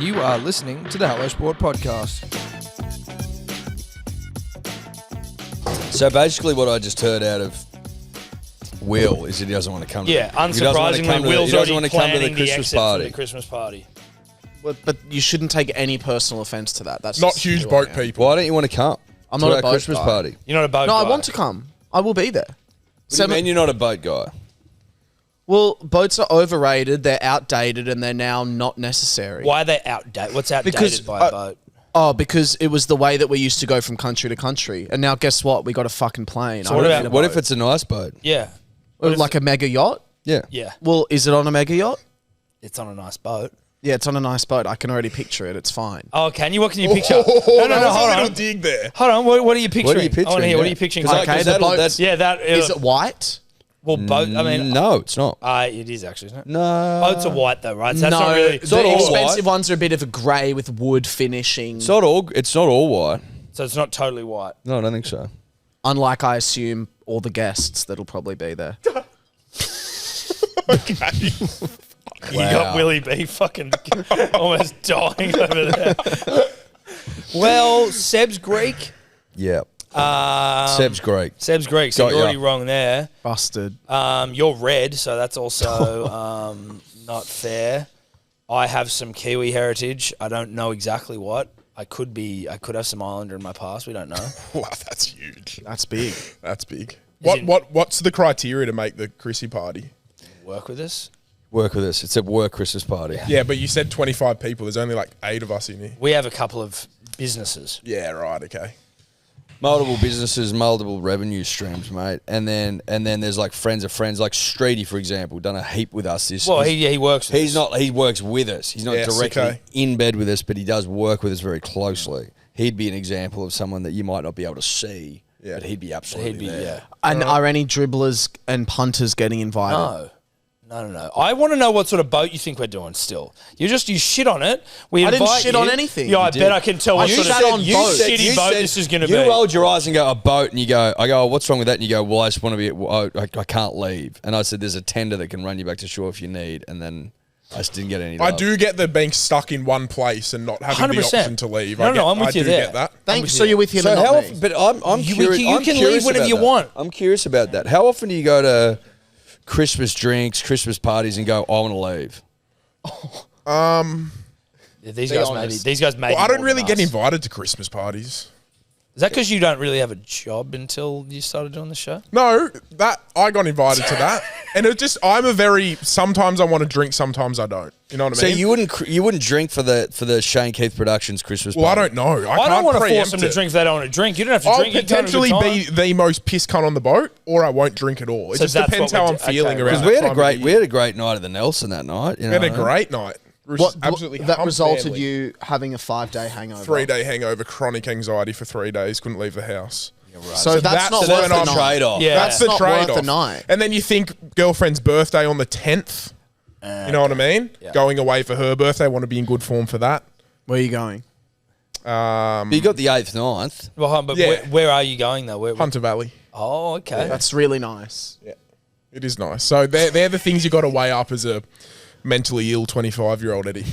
You are listening to the Hello Sport Podcast. So basically what I just heard out of Will is that he doesn't want to come to unsurprisingly, Will's already planning the Christmas exit party. from the Christmas party. But you shouldn't take any personal offence to that. That's Not just huge who boat I am. people. Why don't you want to come? I'm to not a our boat Christmas guy. party. You're not a boat No, guy. I want to come. I will be there. What do you mean you're not a boat guy? Well, boats are overrated, they're outdated, and they're now not necessary. Why are they outdated? What's outdated Because, by a boat? Oh, because it was the way that we used to go from country to country. And now guess what? We got a fucking plane. So I what don't about- need a What boat. if it's a nice boat? Yeah. Like a mega yacht? Yeah. Yeah. Well, is it on a mega yacht? It's on a nice boat. Yeah, it's on a nice boat. I can already picture it. It's fine. Oh, can you? What can you picture? No, hold a little on. dig there. Hold on. What are you picturing? What are you picturing? I want to hear. What are Yeah. you picturing? 'Cause Okay, the boat- that's Yeah, that Is it white? well, boat. I mean, no, it's not. it is actually, isn't it? No. Boats are white though, right? So that's no, not really. the all expensive white. ones are a bit of a grey with wood finishing. It's not all white. So it's not totally white. No, I don't think so. Unlike, I assume, all the guests that'll probably be there. You got Willie B fucking almost dying over there. Well, Seb's Greek. Yeah. Seb's Greek. Seb's Greek, so Got you're ya. already wrong there. Busted. You're red, so that's also not fair. I have some Kiwi heritage. I don't know exactly what. I could have some Islander in my past. We don't know. Wow, that's huge. That's big. That's big. it- What's the criteria to make the Chrissy party? Work with us. Work with us. It's a work Christmas party. Yeah, but you said 25 people. There's only like 8 of us in here. We have a couple of businesses. Yeah, right. Okay. Multiple businesses, multiple revenue streams, mate. And then there's like friends of friends, like Streety, for example, done a heap with us. Well, he works with us. He works with us. He's not Yes, directly okay. in bed with us, but he does work with us very closely. He'd be an example of someone that you might not be able to see, but he'd be absolutely there. yeah. And are any dribblers and punters getting invited? No. I want to know what sort of boat you think we're doing still. You shit on it. I didn't shit on anything. Yeah, I You bet I can tell what I sort shat of on you boats. shitty boat this is going to be. You rolled your eyes and go, a boat, and I go, oh, what's wrong with that? And you go, well, I just want to be, I can't leave. And I said, there's a tender that can run you back to shore if you need. And then I just didn't get any I love. do get the being stuck in one place and not having the 100%. option to leave. No, I'm with I you do there. get that. Thanks. So you're with him So and how not often, me. but I'm You curious. can I'm leave curious whenever about you that. want. I'm curious about that. How often do you go to Christmas drinks, Christmas parties, and go, I want to leave? These guys maybe. Well, I don't more really than get us. invited to Christmas parties. Is that because you don't really have a job until you started doing the show? No, that I got invited to that, and it just sometimes I want to drink, sometimes I don't. You know what I So mean? you wouldn't drink for the Shane Keith Productions Christmas Well, I party? don't know. I I don't can't want to force preempt them to it. drink if they don't want to drink. You don't have to I'll drink. You can have a good potentially time. be the most piss cunt on the boat, or I won't drink at all. It So just that's depends what how we I'm do. feeling Okay, around. right. that We time had of a great night at the Nelson that night. You know We had a what I mean? great night. Absolutely that humped resulted badly. you having a 5-day hangover. 3-day hangover, chronic anxiety for 3 days, couldn't leave the house. So that's not when worth the I'm- night. Trade-off. Yeah. That's the not worth trade-off. the night. And then you think girlfriend's birthday on the 10th. You know what I mean? Yeah. Going away for her birthday, want to be in good form for that. Where are you going? But you got the 8th, 9th. Well, hold on, but Yeah. where are you going though? Hunter Valley. Oh, okay. That's really nice. Yeah, it is nice. So they're the things you got to weigh up as a mentally ill 25-year-old Eddie.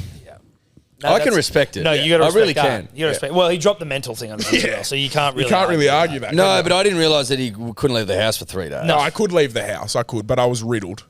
No, I can respect it. No, you got to I respect really that. can. You got to respect. Well, he dropped the mental thing on him as well, so you can't really. You can't really argue that. No, can but you? I didn't realise that he couldn't leave the house for 3 days. No. I could leave the house. I could, but I was riddled.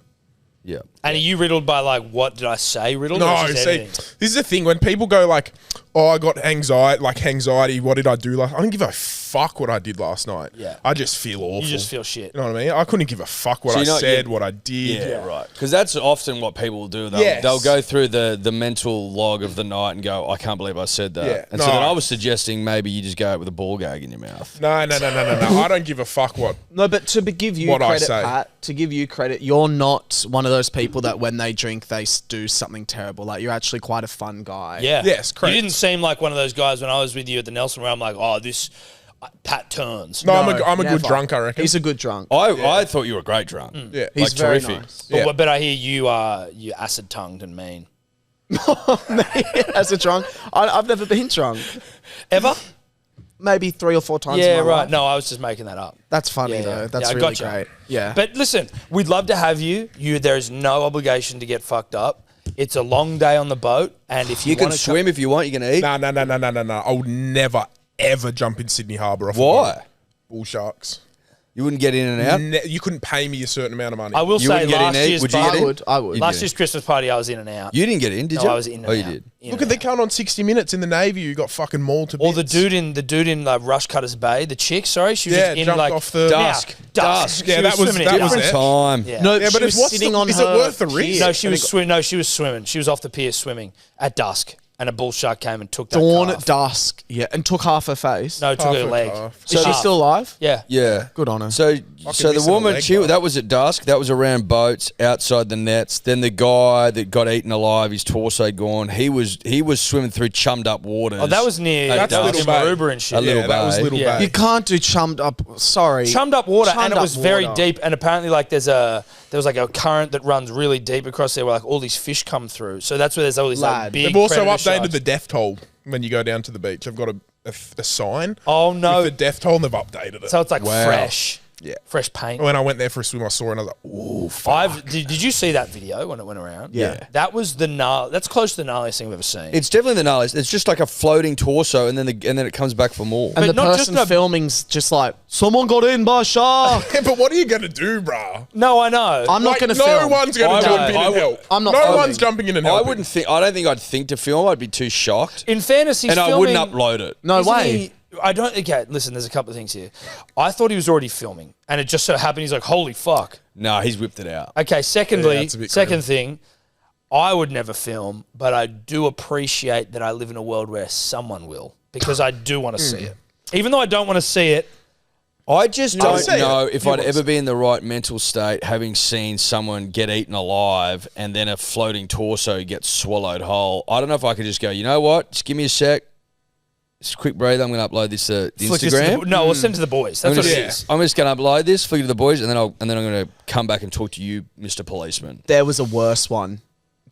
Yeah. And are you riddled by like what did I say? Riddled? or No, just see, anything? this is the thing. When people go like, oh, I got anxiety. What did I do last? I don't give a fuck what I did last night. Yeah. I just feel awful. You just feel shit. You know what I mean? I couldn't give a fuck what So I you're not- said, you- what I did. Yeah, right. Because that's often what people will do. Yes. They'll go through the mental log of the night and go, I can't believe I said that. Yeah. And so No. then I was suggesting maybe you just go out with a ball gag in your mouth. No. I don't give a fuck what. No, but to give you What I credit, say. Pat, to give you credit, you're not one of those people that when they drink, they do something terrible. Like, you're actually quite a fun guy. Yeah. Yes, correct. You didn't seem like one of those guys when I was with you at the Nelson where I'm like, oh, this Pat turns. No, I'm a never. good drunk, I reckon. He's a good drunk. I thought you were a great drunk. yeah. He's very terrific. nice. But, but I hear you acid tongued and mean. As a drunk, I've never been drunk. Ever? Maybe 3 or 4 times. Yeah, in my right. life. No, I was just making that up. That's funny Yeah, though. yeah. That's Yeah, I really gotcha. great. Yeah. But listen, we'd love to have you. There is no obligation to get fucked up. It's a long day on the boat, and if you, You can wanna swim if you want. You can eat. No. I would never, ever jump in Sydney Harbour off a Why? boat. Bull sharks. You wouldn't get in and out. You couldn't pay me a certain amount of money. I will You say wouldn't get in last there? year's Would you get party, in? I would. You'd last get year's Christmas party, I was in and out. You didn't get in, did No, you? I was in and Oh, you out. did. In Look and at they out. count on 60 Minutes in the Navy. You got fucking mauled to bits. Or the dude in Rush Cutters Bay, the chick. Sorry, she was Yeah, just in jumped like off the- Dusk. Dusk. Yeah, She that was- swimming that in was dusk. it. Time. Yeah. No, Yeah, but she it's was what's sitting the- on is her it worth the risk? pier. No, she was swimming. She was off the pier swimming at dusk, and a bull shark came and took that Dawn calf. at dusk. Yeah, and took half her face. No, took Half her a leg. calf. Is she half. still alive? Yeah. Yeah. Good on her. So the missing a woman, leg, bro. that was at dusk. That was around boats outside the nets. Then the guy that got eaten alive, his torso gone. He was swimming through chummed up waters. Oh, that was near. That's That was Little in Bay. Maroubra and shit. A little Yeah, that was bay. Little Yeah. Bay. You can't do chummed up. Sorry. Chummed up water, Chummed and it up was very water. deep. And apparently, like there was like a current that runs really deep across there, where like all these fish come through. So that's where there's all these like Lad. big. They've also predator updated sharks. the death toll when you go down to the beach. I've got a sign. Oh no! With the death toll, and they've updated it. So it's like Wow. fresh. Yeah. Fresh paint. When I went there for a swim, I saw it and I was like, ooh, fuck. Did you see that video when it went around? Yeah. That was that's close to the gnarliest thing I've ever seen. It's definitely the gnarliest. It's just like a floating torso, and then it comes back for more. And But the not just person a- filming's just like, someone got in by a shark. Yeah, but what are you going to do, bruh? No, I know. I'm not Like, going to no film. one's going I to jump would- in I and would- help. I'm not No filming. one's jumping in and I helping. wouldn't think. I don't think I'd think to film. I'd be too shocked, In fairness, he's and I filming, wouldn't upload it. No Isn't way. he- I don't. Okay, listen. There's a couple of things here. I thought he was already filming, and it just so happened he's like, "Holy fuck!" No, he's whipped it out. Okay. Secondly, Yeah, that's a bit second thing, I would never film, but I do appreciate that I live in a world where someone will, because I do want to see it, even though I don't want to see it. I just I'll don't say know it. if You I'd want ever to- be in the right mental state having seen someone get eaten alive and then a floating torso gets swallowed whole. I don't know if I could just go, you know what? Just give me a sec. Just a quick breather. I'm going to upload this to the Flick this to Instagram. no, we'll send it to the boys. That's I'm what gonna- it is. I'm just going to upload this, flick it to the boys, and then I'm going to come back and talk to you, Mr. Policeman. There was a worse one.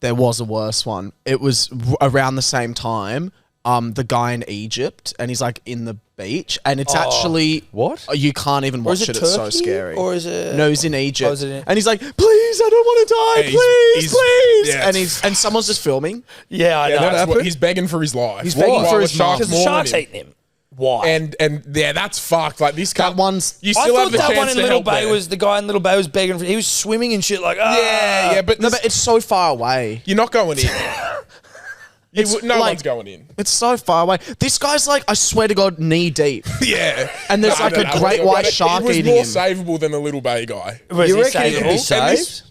It was around the same time. The guy in Egypt, and he's like in the beach, and it's actually What? you can't even Or is watch it it. It's so Turkey? scary. Or is it? No, he's in Egypt, Oh, is it in- and he's like, "Please, I don't want to die. Yeah, Please, please." yeah, and someone's just filming. Yeah, I Yeah, know. that's what happened? he's begging for his life. He's begging Why for was his mum. Because the mauling shark's him? eating him. Why? And yeah, that's fucked. Like this That one's. you I still thought have the that chance one in to Little help Bay there. was the guy in Little Bay was begging for. He was swimming and shit like. Yeah, but No, but it's so far away. you're not going in. No like- one's going in. It's so far away. This guy's like, I swear to God, knee deep. Yeah, And there's like a great white shark It was eating more him. savable than the Little Bay guy. Was You he reckon he could be savable? saved?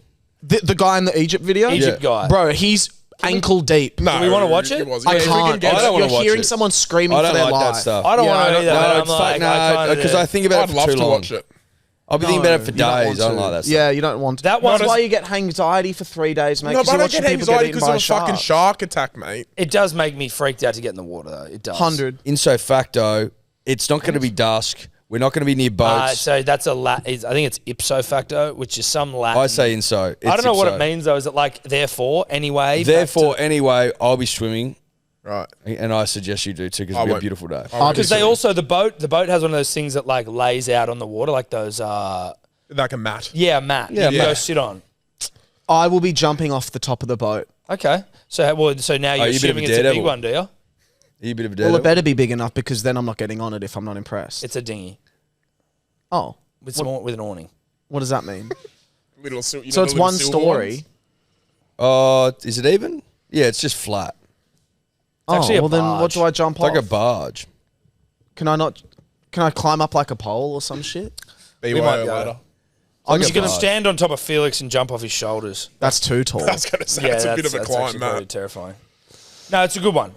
The guy in the Egypt video, Egypt guy. bro, he's ankle deep. No, we wanna watch it? was. I Yeah, if we can't. can get I don't it- wanna You're watch hearing it. someone screaming I for don't their like life. that stuff. I don't Yeah, want I to don't- either. No, but it's I'm like, no, because I think about I'd it for love too to long. watch it. I'll be thinking about it for You don't days. want I don't to. like that stuff. Yeah, you don't want to. That one- That's why you get anxiety for 3 days, mate. No, 'cause but you're I don't watching get people get anxiety eaten because by of a fucking sharks. shark attack, mate. It does make me freaked out to get in the water, though. It does. 100. In so facto, it's not going to be dusk. We're not going to be near boats. So that's I think it's ipso facto, which is some Latin. I say in so. It's I don't know what ipso. it means though. Is it like therefore anyway? Therefore, anyway, I'll be swimming, Right. and I suggest you do too, because I it'll be a won't. beautiful day. I won't because be they swimming. also the boat has one of those things that like lays out on the water, like those Like a mat. mat. Yeah, you go mat. sit on. I will be jumping off the top of the boat. Okay, so now you're you a bit of a assuming it's a big daredevil? one, do you? Are you a bit of a Well, daredevil? it better be big enough because then I'm not getting on it if I'm not impressed. It's a dinghy Oh, with with an awning. what does that mean? Little, So it's one story. Is it even? Yeah, it's just flat. Oh, actually a well then what barge. do I jump It's like a off? barge. Can I climb up like a pole or some shit? BYO We might go. later. I'm You're just going to barge. stand on top of Felix and jump off his shoulders. That's too tall. I was going to say, it's a bit of a that's climb, actually probably Matt. terrifying. No, it's a good one.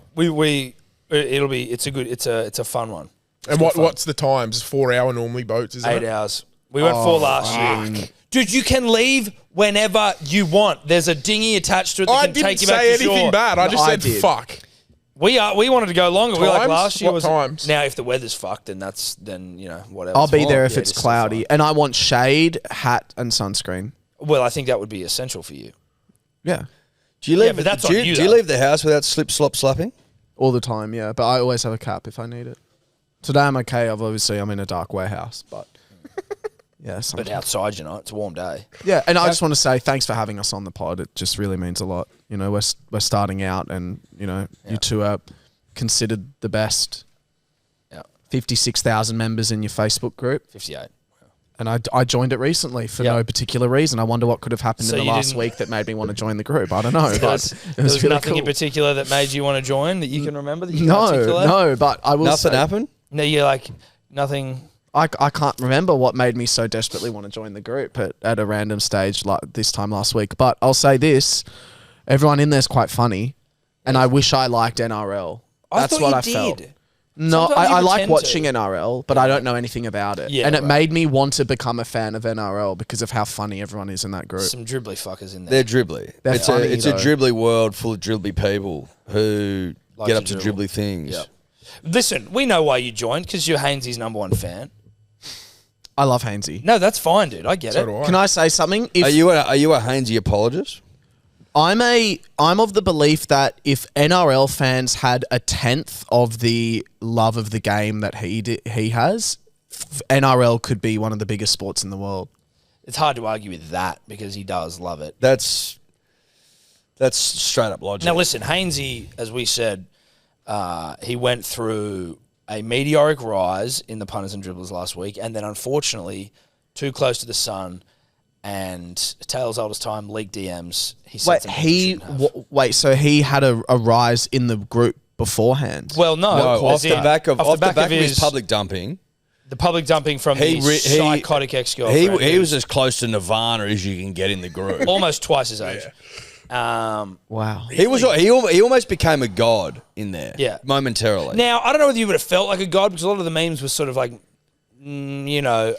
It's a fun one. And what's the times? It's 4 hour normally boats, isn't 8 it? hours. We went 4 last year. Dude, you can leave whenever you want. There's a dinghy attached to it that I can didn't take you back say to anything shore. bad. I just I said did. fuck. We wanted to go longer. We were like Times? last year What was times? Now if the weather's fucked, then you know whatever. I'll It's be fine. there if Yeah, it's just cloudy, fine. and I want shade, hat, and sunscreen. Well, I think that would be essential for you. Yeah, Do you leave? Yeah, but that's do on you, you, do you though. leave the house without slip, slop, slapping? all the time. Yeah, but I always have a cap if I need it. Today I'm okay. I'm in a dark warehouse, but Yeah, But sometimes. outside, it's a warm day. Yeah, and I just want to say thanks for having us on the pod. It just really means a lot. We're starting out, and you two are considered the best. Yeah. 56,000 members in your Facebook group, 58. and I joined it recently for no particular reason. I wonder what could have happened So in the you last didn't- week that made me want to join the group. I don't know, There but was, it there was was really nothing in cool. particular that made you want to join that you can remember that you can No, articulate? no, but I will Nothing say, happened. No, you're like, nothing. I can't remember what made me so desperately want to join the group at a random stage like this time last week. But I'll say this: everyone in there's quite funny, and I wish I liked NRL. That's thought what you I felt. did. No, Sometimes you I like pretend watching to. NRL, but I don't know anything about it. Yeah, and it right. made me want to become a fan of NRL because of how funny everyone is in that group. Some dribbly fuckers in there. They're dribbly. They're it's funny, a though. dribbly world full of dribbly people who Like get to up to dribble. dribbly things. Yep. Listen, we know why you joined, because you're Haynesy's number one fan. I love Haynesy. No, that's fine, dude. I get So it. do I. Can I say something? If Are you a Haynesy apologist? I'm of the belief that if NRL fans had a tenth of the love of the game that he has, NRL could be one of the biggest sports in the world. It's hard to argue with that because he does love it. That's straight up logic. Now, listen, Haynesy, as we said, he went through a meteoric rise in the punters and dribblers last week, and then unfortunately, too close to the sun, and tales old as time, leaked DMs. He said Wait, something he shouldn't have. so he had a rise in the group beforehand? Well, no, no, as off the in- back of his his public dumping. the public dumping from He the psychotic He ex-girlfriend. he was as close to Nirvana as you can get in the group. almost twice his age. Wow. He almost became a god in there. Yeah. momentarily. Now, I don't know whether you would have felt like a god, because a lot of the memes were sort of like,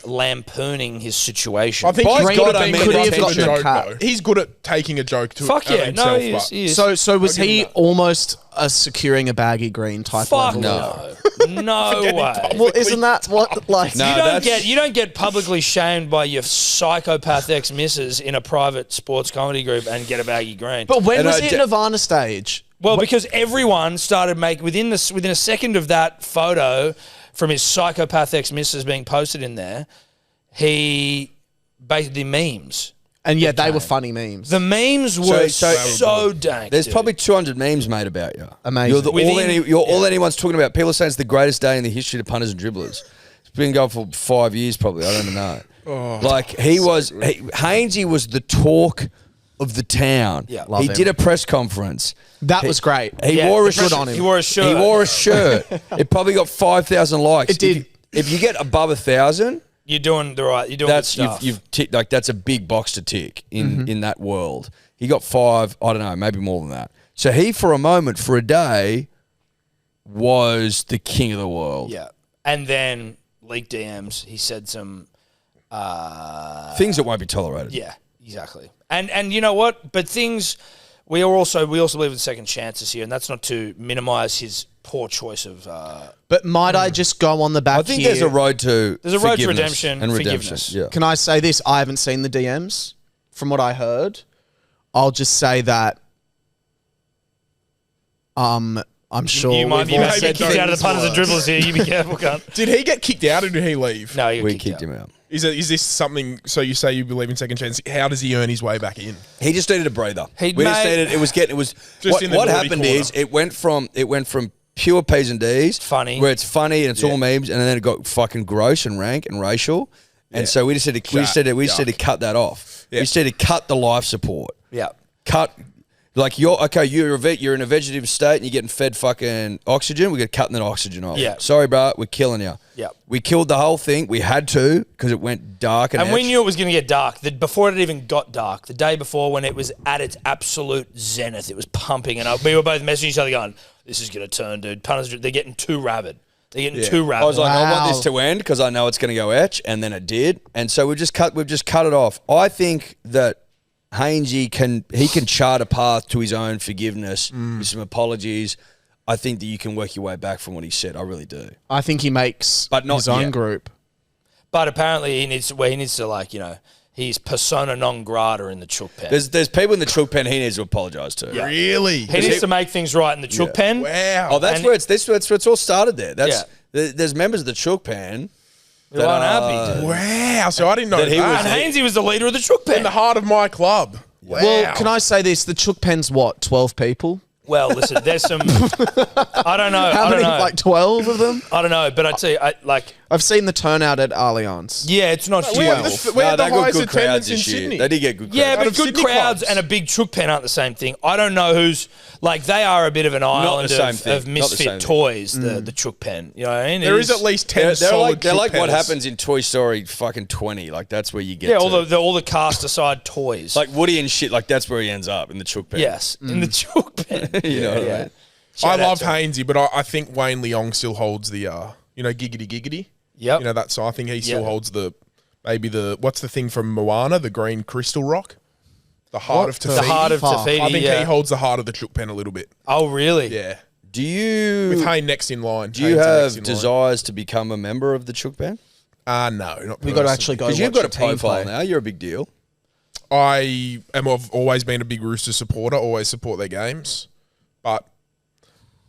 lampooning his situation. I think By he's God, good I at mean being attention. a joke, Cut. though. He's good at taking a joke to Fuck yeah, himself. no, he is. but- He is. So was I'll give he him that. almost a securing a baggy green type Fuck level? no, no way. Well, isn't that what like? No. You don't get publicly shamed by your psychopath ex missus in a private sports comedy group and get a baggy green. But when And was I it d- Nirvana stage? Well, because everyone started within a second of that photo from his psychopath ex missus being posted in there, he basically memes. And yeah, they were funny memes. The memes were So- so dank. There's dude. probably 200 memes made about you. Amazing. You're all anyone's talking about. People are saying it's the greatest day in the history of punters and dribblers. It's been going for 5 years probably. I don't even know. Haynesy was the talk of the town. Yeah. Love He him. did a press conference. That was great. He Yeah, wore a the press- shirt. he wore a shirt. He wore a shirt. It probably got 5,000 likes. It did. If you get above 1,000, You're doing the right. You're doing that's good stuff. you've ticked, like that's a big box to tick in that world. He got 5. I don't know, maybe more than that. So he, for a moment, for a day, was the king of the world. Yeah, and then leaked DMs. He said some. Things that won't be tolerated. Yeah, exactly. And you know what? But things we also believe in second chances here, and that's not to minimise his poor choice of. But might I just go on the back I think here? there's a road to There's a road to forgiveness redemption, and forgiveness. Yeah. Can I say this? I haven't seen the DMs. From what I heard, I'll just say that. I'm sure you might be we've all about to get said kicked out of the things punters and worse. dribblers here. You be careful, cunt. Did he get kicked out or did he leave? No, you We got kicked him out. Is this something? So you say you believe in second chance? How does he earn his way back in? He just needed a breather. He'd We just made- needed. It was Just in the what naughty happened corner. is it went from pure P's and D's, Funny. where it's funny and it's all Yeah. memes, and then it got fucking gross and rank and racial, and so we just said to cut that off. Yeah. We said to cut the life support. Yeah. Cut. Like you're in a vegetative state and you're getting fed fucking oxygen. We got cutting that oxygen off. Yeah. Sorry, bro, we're killing you. Yeah. We killed the whole thing. We had to because it went dark and. And we etched. knew it was going to get dark. Before it even got dark, the day before when it was at its absolute zenith, it was pumping. And we were both messaging each other going, this is going to turn, dude. Punters, they're getting too rabid. They're getting too rabid. I was like, I want Wow. this to end because I know it's going to go etch, and then it did, and so we've just cut it off. I think that Haynesy can chart a path to his own forgiveness with some apologies. I think that you can work your way back from what he said. I really do. I think he makes But not his own yet. group. But apparently he needs to like, he's persona non grata in the chook pen. There's people in the chook pen he needs to apologise to. Yeah. Really? He needs to make things right in the chook pen. Wow. Oh, that's And- where it's all started there. There's members of the chook pen We weren't happy. Wow. So I didn't know that. And Haynesy was the leader of the Chook Pen. In the heart of my club. Wow. Well, can I say this? The Chook Pen's what? 12 people. Well, listen, there's some. I don't know. How many? Like 12 of them. I don't know, but I'd say I've seen the turnout at Allianz. Yeah, it's not we huge. had the highest attendance in this year. Sydney. They did get good crowds. Yeah, Out but of good Sydney crowds clubs. and a big Chook Pen aren't the same thing. I don't know who's like they are a bit of an island the same of thing. Not the misfit same thing. toys. The Chook Pen, you know what I mean? There is at least 10 They're solid like, they're like Chook what Pens. happens in Toy Story fucking 20. Like, that's where you get all the cast aside toys. like Woody and shit. Like, that's where he ends up, in the Chook Pen. yes, in the Chook Pen. You know what I mean? I Shout out love to him. Haynesy, but I think Wayne Leong still holds the, giggity giggity. Yep. You know, that, so I think he still Yep. holds what's the thing from Moana, the green crystal rock? The heart of Te the heart of Fuck. Tafiti. I think yeah. he holds the heart of the Chook Pen a little bit. Oh, really? Yeah. Do you With Hayne next in line. do you Haynes have next in line. desires to become a member of the Chook Pen? No, not We got to personally. actually go. Because you've watch got a the team profile play. now. You're a big deal. I've always been a big Rooster supporter, always support their games, but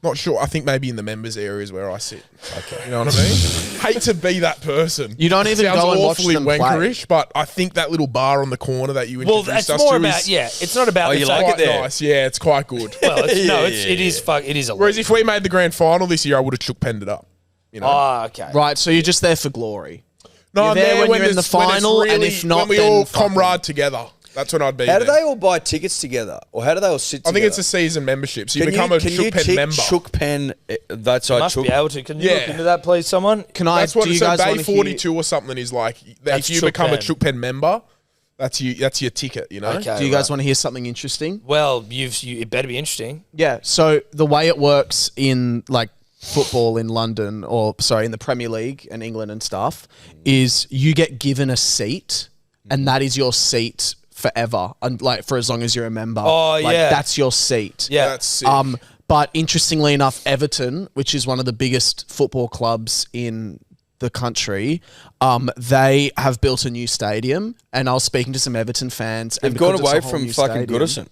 not sure. I think maybe in the members areas where I sit. Okay. You know what I mean? Hate to be that person. You don't even Sounds go and watch awfully them play. wankerish, but I think that little bar on the corner that you Well, introduced that's us more to about is It's not about. Oh, the you fact- like quite it there? nice. Yeah, it's quite good. Well, it's, no, Yeah, it is. It is a. Whereas if we made the grand final this year, I would have Chook Penned it up. You know? Oh, okay. Right, so you're just there for glory. No, You're I'm there there when you're in the there's- when it's final, and if not, when we then all fuck 'em. comrade together. That's when I'd be How do there. they all buy tickets together? Or how do they all sit I together? think it's a season membership, so you become a Chook Pen member. Chook Pen, that's our Must Chook. be able to. Can you look Yeah. into that, please, someone? Can I? That's what do you so guys Bay want to 42 or something is like. That's If you Chook become a Pen. Chook Pen member, that's you. That's your ticket. You know. Okay. Do you guys want to hear something interesting? Well, it better be interesting. Yeah. So the way it works in like football in London, in the Premier League and England and stuff, is you get given a seat, and that is your seat forever, and like for as long as you're a member. Oh, Like, yeah. that's your seat. Yeah. That's sick. But interestingly enough, Everton, which is one of the biggest football clubs in the country, they have built a new stadium, and I was speaking to some Everton fans. They've and gone because it's a away whole from new fucking stadium- Goodison.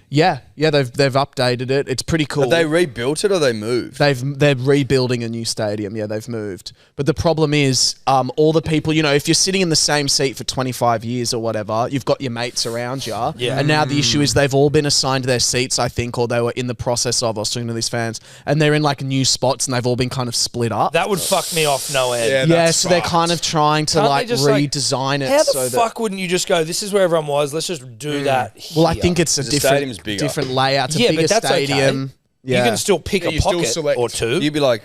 Yeah, they've updated it. It's pretty cool. Have they rebuilt it or they moved? They're rebuilding a new stadium. Yeah, they've moved. But the problem is, all the people, if you're sitting in the same seat for 25 years or whatever, you've got your mates around you. Yeah. And now the issue is they've all been assigned their seats, I think, or they were in the process of. I was talking to these fans, and they're in like new spots, and they've all been kind of split up. That would fuck me off no end. Yeah, Yeah, that's so they're fucked. kind of trying to Can't they like just, like- redesign it. How the so fuck wouldn't you just go, this is where everyone was, let's just do that here. Well, I think it's a The stadium's different, bigger. different layout. It's a Yeah, bigger but that's stadium. okay. Yeah. You can still pick Yeah, a you still pocket select. or two. You'd be like,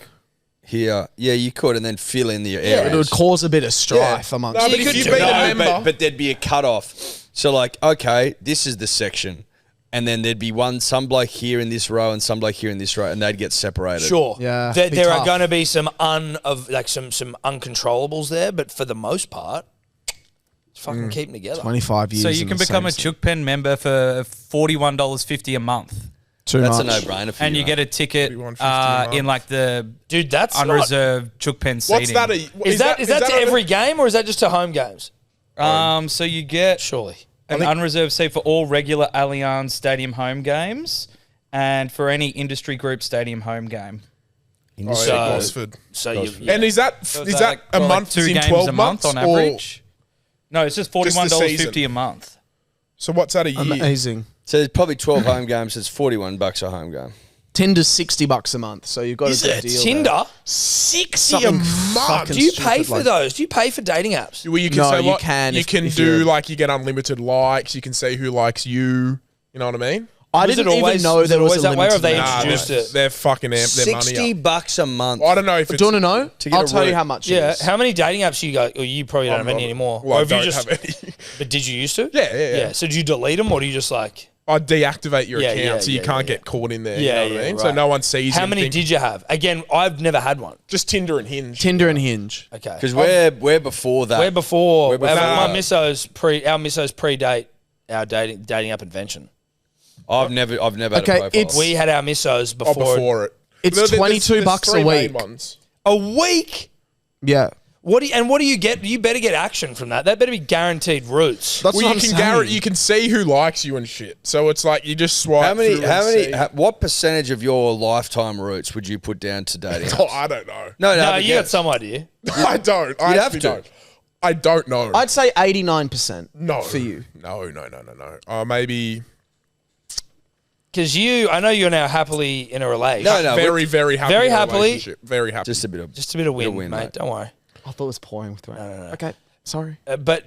here. Yeah, you could, and then fill in the It areas. would cause a bit of strife amongst. No, but You if could you've do been that. a member, but there'd be a cutoff. So, like, okay, this is the section. And then there'd be some bloke here in this row and some bloke here in this row, and they'd get separated. Sure. Yeah, There, be there are tough. going to be some some uncontrollables there, but for the most part, just fucking keep them together. 25 years. So you in can the become same a Chook Pen member for $41.50 a month. Too That's a much. no-brainer for And you mate. get a ticket $41.50 a month. in like the Dude, that's not... unreserved Chook Pen seating. what's that? Is that to every game or is that just to home games? So you get Surely. an unreserved seat for all regular Allianz Stadium home games and for any industry group stadium home game. Oh, So- yeah, Gosford. So And is that So is it's that like, a well, month like two in games 12 a month months on or- average? No, it's just the $41.50 season? a month. So what's that a year? Amazing. So there's probably 12 home games. It's $41 a home game. Tinder's $60 a month, so you've got Is a good it? deal. Tinder? 60 a Something month. fucking Do you stupid pay for like- those? Do you pay for dating apps? Well, you can No, say you what can you if- can if do you're- like you get unlimited likes. You can see who likes you. You know what I mean? I Was it didn't always- even know was there it was always a that way, or have limited they amount. introduced it? They're fucking amped their money up. $60 a month. I don't know if it's. Do you want to know? To get I'll a tell you route. how much it Yeah. is. How many dating apps you got? Or you probably don't have any anymore. Well, or I have you don't just? have any. But did you used to? Yeah. So did you delete them, or do you just like? I deactivate your Yeah, account yeah, so you yeah, can't yeah. get caught in there. Yeah, you know what I yeah, mean? So right. no one sees. How many did you have? Again, I've never had one. Just Tinder and Hinge. Tinder and Hinge. Okay. Because we're before that. We're before. We're before my that. missos predate our dating app invention. I've never had Okay, a profile. it's- We had our missos Oh, before. before it. It's There's $22 three a main week. ones. A week. Yeah. What do you get? You better get action from that. That better be guaranteed routes. That's Well, what you I'm can saying. you can see who likes you and shit. So it's like you just swipe. What percentage of your lifetime roots would you put down to dating? Oh, I don't know. No, No, but you got guess. some idea. I don't. I You'd have actually to. don't. I don't know. I'd say 89%. no for you. No. Maybe Because I know you're now happily in a relationship. No, very, very happy. Very in a happily. relationship. Very happy. Just a bit of Just a bit of wind, wind, mate. mate. Don't worry. I thought it was pouring with rain. No. Okay, sorry. But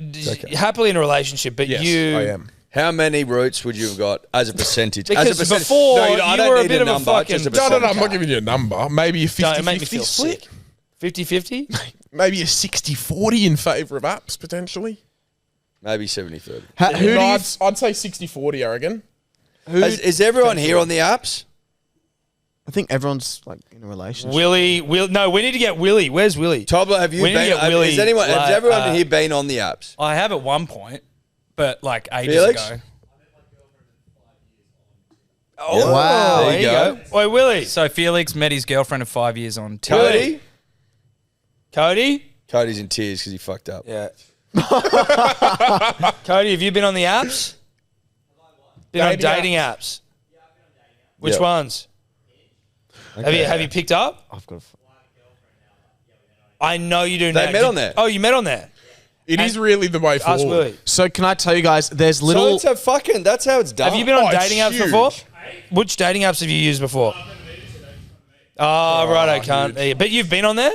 happily in a relationship, but yes, you. I am. How many roots would you have got as a percentage? Because as a percentage. before, I you don't were a need bit of a number, fucking- just a No, I'm percentage. not giving you a number. Maybe a Don't make me 50-50 feel split. sick. 50-50? Maybe a 60-40 in favour of apps, potentially. Maybe 70-30. Who do you? I'd say 60-40, I reckon. Is everyone here on the apps? I think everyone's like in a relationship. Willie, no, we need to get Willie. Where's Willie? Tobler, have you We need to been? get Willie, Has like, everyone here been on the apps? I have at one point, but like ages Felix? ago. Oh, Wow. There you go. Wait, Willie. So Felix met his girlfriend of 5 years on Tinder. Cody? Cody? Cody's in tears because he fucked up. Yeah. Cody, have you been on the apps? Been on dating apps? Which Yeah. ones? Have you picked up? I've got. I know you do now. They met on there. Oh, you met on there. It is really the way Ask forward. Willie. So can I tell you guys? There's So little. it's a fucking. That's how it's done. Have you been on Oh, it's dating apps huge. before? Which dating apps have you used before? Oh, right, I can't. But you've been on there?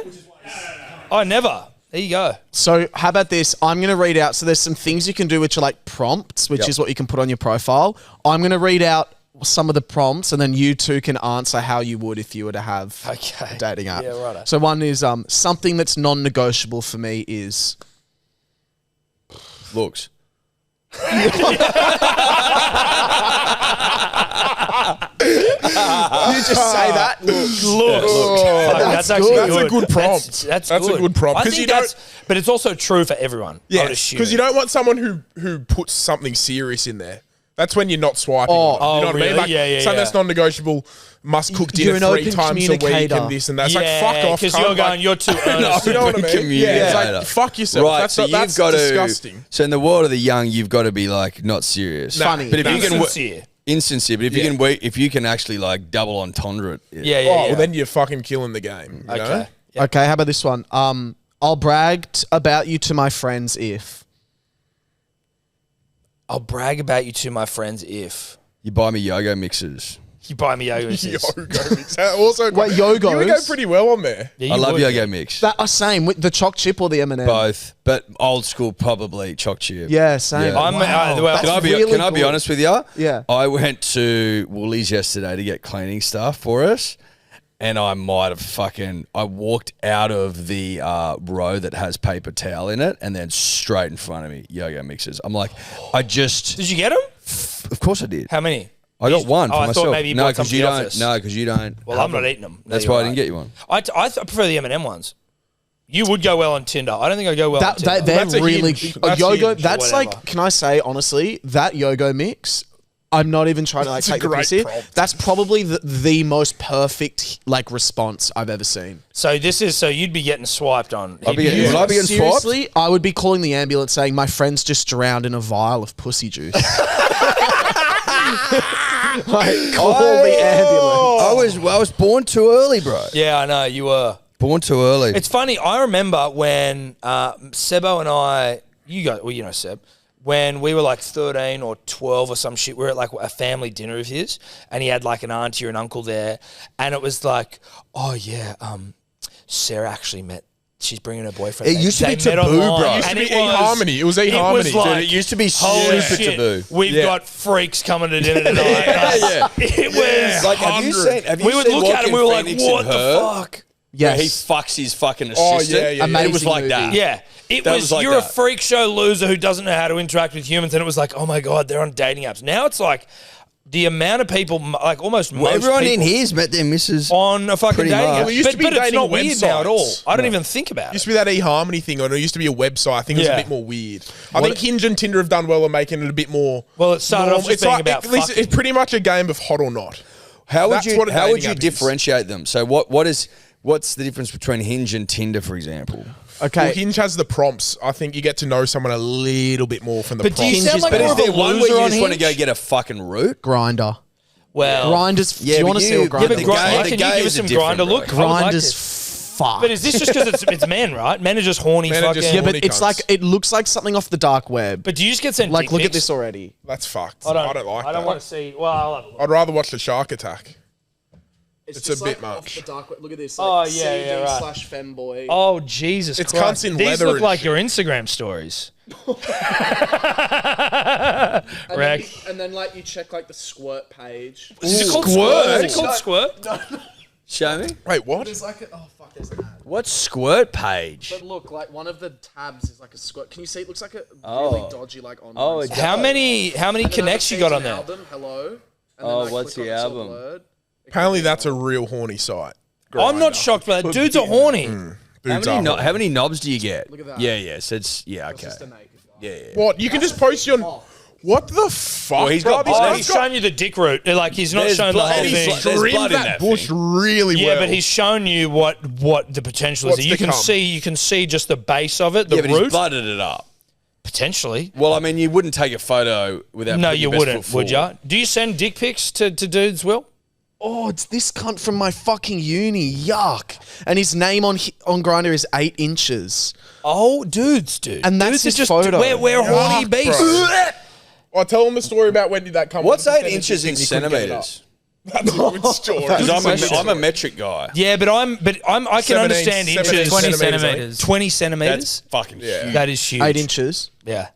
Oh, never. There you go. So how about this? I'm going to read out. So there's some things you can do which are like prompts, which is what you can put on your profile. I'm going to read out some of the prompts, and then you two can answer how you would if you were to have Okay. a dating app. Yeah, righto. So one is something that's non-negotiable for me is Looks. you just say that. Fuck, that's actually good. good. That's a good prompt. That's a good. good prompt. I 'Cause think you don't- that's, but it's also true for everyone. I Yeah, would assume. because you don't want someone who puts something serious in there. That's when you're not swiping. on it. You know what I really? mean? Like, Yeah, something yeah. that's non-negotiable. Must cook You're dinner an 3 open times a week communicator. and this and that. It's Yeah, like, fuck off. because cunt. you're going, Like, you're too honest. you know what I mean? Yeah, it's Communicator. like, fuck yourself. Right, That's, so not, that's you've got disgusting. to. So in the world of the young, you've got to be like not serious, Funny. But if you can, Insincere. insincere. But if you can wait, if you can actually like double entendre it, Yeah, yeah, Oh, yeah. well, then you're fucking killing the game. You know? Okay. Yeah. Okay, how about this one? I'll brag about you to my friends if. I'll brag about you to my friends if you buy me yoga mixes. you buy me yoga mixes. Yogo mix. Also, Wait, you would go Yogos? pretty well on there. Yeah, I you love would. yoga mix. That same with the choc chip or the M&M. Both, but old school probably choc chip. Yeah, same. Yeah. I'm, well, That's Can I be really Can I be good. honest with you? Yeah. I went to Woolies yesterday to get cleaning stuff for us, and I might have I walked out of the row that has paper towel in it, and then straight in front of me, yo-yo mixes. I'm like, Did you get them? of course I did. How many? I got one for I myself. thought maybe you no, bought some because for you the don't. office. No, because you don't. Well, have I'm not them. eating them. No, That's you're why I right. didn't get you one. I prefer the M&M ones. You would go well on Tinder. I don't think I'd go well on Tinder. They're That's a really hinge. a That's yoga. hinge or That's whatever. like, can I say honestly, that yoga mix? I'm not even trying to like It's a take the great piss here. prompt. That's probably the most perfect like response I've ever seen. So you'd be getting swiped on. Would I be getting swiped? Seriously, I would be calling the ambulance saying my friend's just drowned in a vial of pussy juice. Like, call the ambulance. I was born too early, bro. Yeah, I know you were. Born too early. It's funny. I remember when Sebo and I, you know Seb, when we were like 13 or 12 or some shit. We were at like a family dinner of his, and he had like an auntie or an uncle there, and it was like, oh yeah, Sarah actually met. She's bringing her boyfriend. It used to They be met taboo, online. bro. It used to And be it was- eHarmony. It was eHarmony. like, Dude, it used to be holy super shit, taboo. we've Yeah. got freaks coming to dinner tonight. Yeah. It was. Like, have you seen? Have you We would seen look at him. Walking We were like, Phoenix what and the Her? fuck? Where he Yes. fucks his fucking Oh, assistant. yeah, yeah, yeah. And it was Amazing like movie. that. Yeah. It That was, was like you're a that. freak show loser who doesn't know how to interact with humans. And it was like, oh my God, they're on dating apps. Now it's like the amount of people, like almost Well, most everyone in people here's met their missus. on a fucking Pretty dating much. app. Well, it used to be but it's dating not weird now at all. websites. I don't even think about It it. used to be that eHarmony thing, or it used to be a website. I think it was Yeah. a bit more weird. I think Hinge and Tinder have done well in making it a bit more. Well, it started off just being about it's fucking. pretty much a game of hot or not. How would That's you what a how would dating you app is. differentiate them? So what is What's the difference between Hinge and Tinder, for example? Okay. Well, Hinge has the prompts. I think you get to know someone a little bit more from the But do you prompts. sound like But more is of a there one where loser you on just want to Hinge? go get a fucking root? Grinder. Well, Grinders. Do Yeah, you but want to see you- a yeah, grinder? but the Grinder, guy- can the you give guys us some are different, grinder bro. look? I would like Grinders. this. Fuck. But is this just because it's men, right? Men are just horny Men are fucking. just yeah, horny but it's cunts. like it looks like something off the dark web. But do you just get sent Like, dick look at pics? this already. That's fucked. I don't like I don't that. want to see. Well, I'll have a look. I'd rather watch the shark attack. It's just a bit like much. Off the dark web. Look at this. Oh, Like yeah, yeah, CD right. / femboy. Oh Jesus It's Christ! cunts in These leather look and like shit. your Instagram stories. and, Rag. then like you check like the squirt page. Is it called Squirt? Squirt? Is it called Squirt? Show me. Wait, what? There's like there's an ad. What's Squirt page? But look, like one of the tabs is like a squirt. Can you see? It looks like a Oh. really dodgy like online. Oh, it site. How many connects you got on there? Album, hello. And Oh, I what's click the on it, it's all album? blurred. Apparently, that's a real horny site. I'm not shocked by that. Dudes are horny. Dudes are horny. How many knobs do you get? Look at that. Yeah, yeah. So it's It's okay. just a naked guy. Yeah, yeah. What? You can just post your. What the fuck? Well, he's got bro? blood. Oh, This he's guy's got- showing you the dick route. Like he's not There's showing the blood. whole He's thing. blood. There's trimmed blood in that that bush really Yeah, well. but he's shown you what the potential is. What's You to can come? see just the base of it, the Yeah, but he's root. blooded it up. Potentially. Well, I mean, you wouldn't take a photo without. No, putting you your best wouldn't, foot would forward. you? Do you send dick pics to dudes, Will? Oh, it's this cunt from my fucking uni. Yuck. And his name on Grindr is 8 inches. Oh, dudes. And that's dudes his are just photo. We're horny Yuck, beasts. bro. I'll tell him the story about when did that come. What's When 8 he inches in said he couldn't get it up. centimeters? That's a good story. Because I'm a metric guy. Yeah, but I can 17 understand inches. 20 centimeters. 20 That's centimeters. fucking Yeah. huge. That is huge. 8 inches. Yeah.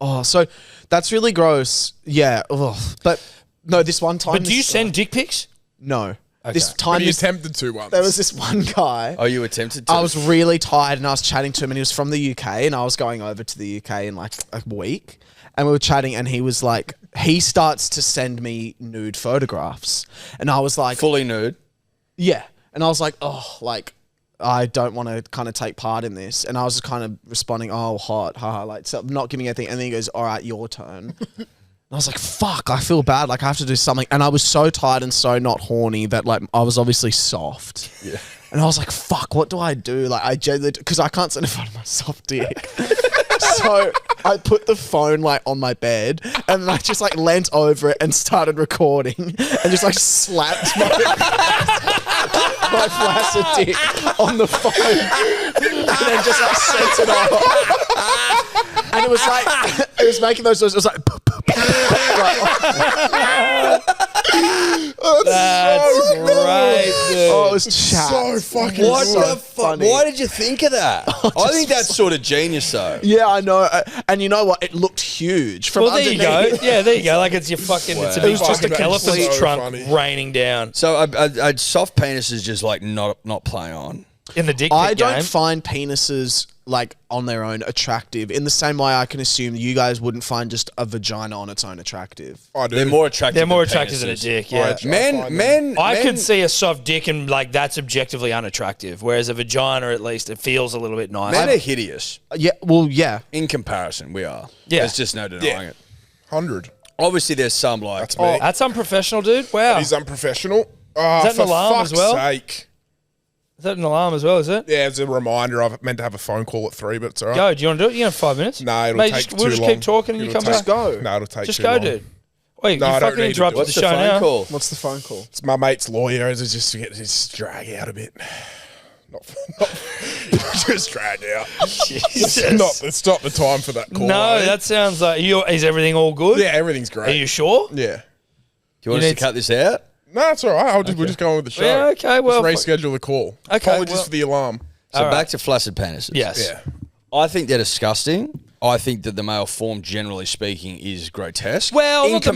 Oh, so that's really gross. Yeah. Ugh. But no, this one time. But do you this- send dick pics? No. This But time, he this, attempted to once. there was this one guy. Oh, you attempted to? I was really tired and I was chatting to him and he was from the UK and I was going over to the UK in like a week and we were chatting and he was like, he starts to send me nude photographs and I was like, fully nude. yeah. And I was like, oh, like, I don't want to kind of take part in this. And I was just kind of responding, oh, hot, haha, like, so not giving anything. And then he goes, all right, your turn. And I was like, fuck, I feel bad. Like, I have to do something. And I was so tired and so not horny that, like, I was obviously soft. Yeah. And I was like, fuck, what do I do? Like, I genuinely, because I can't send a photo of my soft dick. So I put the phone, like, on my bed and then I just, like, leant over it and started recording and just, like, slapped my flaccid dick on the phone and then just, like, sent it off. And it was like, it was making those noises. It was like, That's great, dude. oh, it was chat. so fucking What good. the fuck? funny. Why did you think of that? I think that's sort of genius, though. Yeah, I know. And you know what? It looked huge from Well, there you underneath. go. Yeah, there you go. Like it's your fucking, it's a Wow. big It was just fucking a elephant's so trunk funny. raining down So a soft penis is just like not playing on. in the dick I pic don't game. find penises like on their own attractive in the same way I can assume you guys wouldn't find just a vagina on its own attractive. I do. They're more attractive. They're more than attractive than a penises. dick. Yeah. Men. I men- could see a soft dick and like that's objectively unattractive, whereas a vagina at least it feels a little bit nicer. Men are hideous Yeah, well, yeah. in comparison. We are. Yeah. There's just no denying it. 100. Obviously, there's some like. That's me. That's unprofessional, dude. Wow. He's unprofessional. Oh, Is that an for alarm as fuck's well? sake. Is that an alarm as well? Is it? Yeah, it's a reminder. I've meant to have a phone call at 3, but it's all right. Go. Do you want to do it? You have 5 minutes. No, it'll Mate, take we'll too just long. keep talking and you It'll come take- back. Go. No, it'll take Just too go, long. dude. Wait, No, you I don't fucking need to interrupted do it. the What's the show phone now. call? What's the phone call? It's my mate's lawyer. It's just to get his drag out a bit. Not just drag out. It's not the time for that call. No, eh? that sounds like is everything all good? Yeah, everything's Are great. you sure? Yeah. Do you want You us need to cut this out? No, it's all right. We're just going with the show. Yeah, okay, well, Just reschedule the call. Okay, Apologies well- for the alarm. So All back right. to flaccid penises. Yes. Yeah. I think they're disgusting. I think that the male form, generally speaking, is grotesque. Well, not the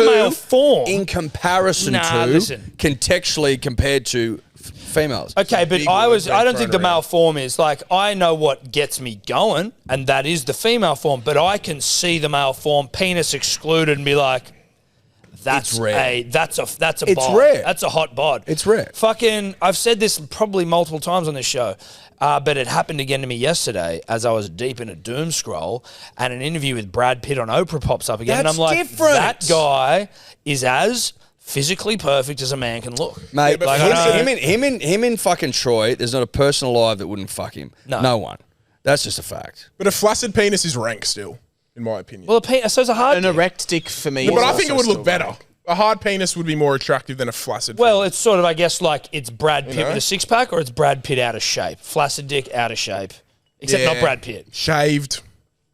male form. In comparison Nah, to, listen. contextually compared to females. Okay, but Big I words don't being think the thrown male around. form is like I know what gets me going, and that is the female form. But I can see the male form, penis excluded, and be like, that's It's rare. that's a It's bod. rare. That's a hot bod. It's rare. Fucking, I've said this probably multiple times on this show, but it happened again to me yesterday as I was deep in a doom scroll, and an interview with Brad Pitt on Oprah pops up again, and That's I'm like, different. that guy is as physically perfect as a man can look. Mate, but him in fucking Troy, there's not a person alive that wouldn't fuck him. No one. That's just a fact. But a flaccid penis is rank still, in my opinion. Well, so's a hard An dick. erect dick for me. but is I think it also would look still better. rank. A hard penis would be more attractive than a flaccid Well, penis. it's sort of, I guess, like it's Brad Pitt know? with a six-pack or it's Brad Pitt out of shape. Flaccid dick out of shape. Except not Brad Pitt. Shaved.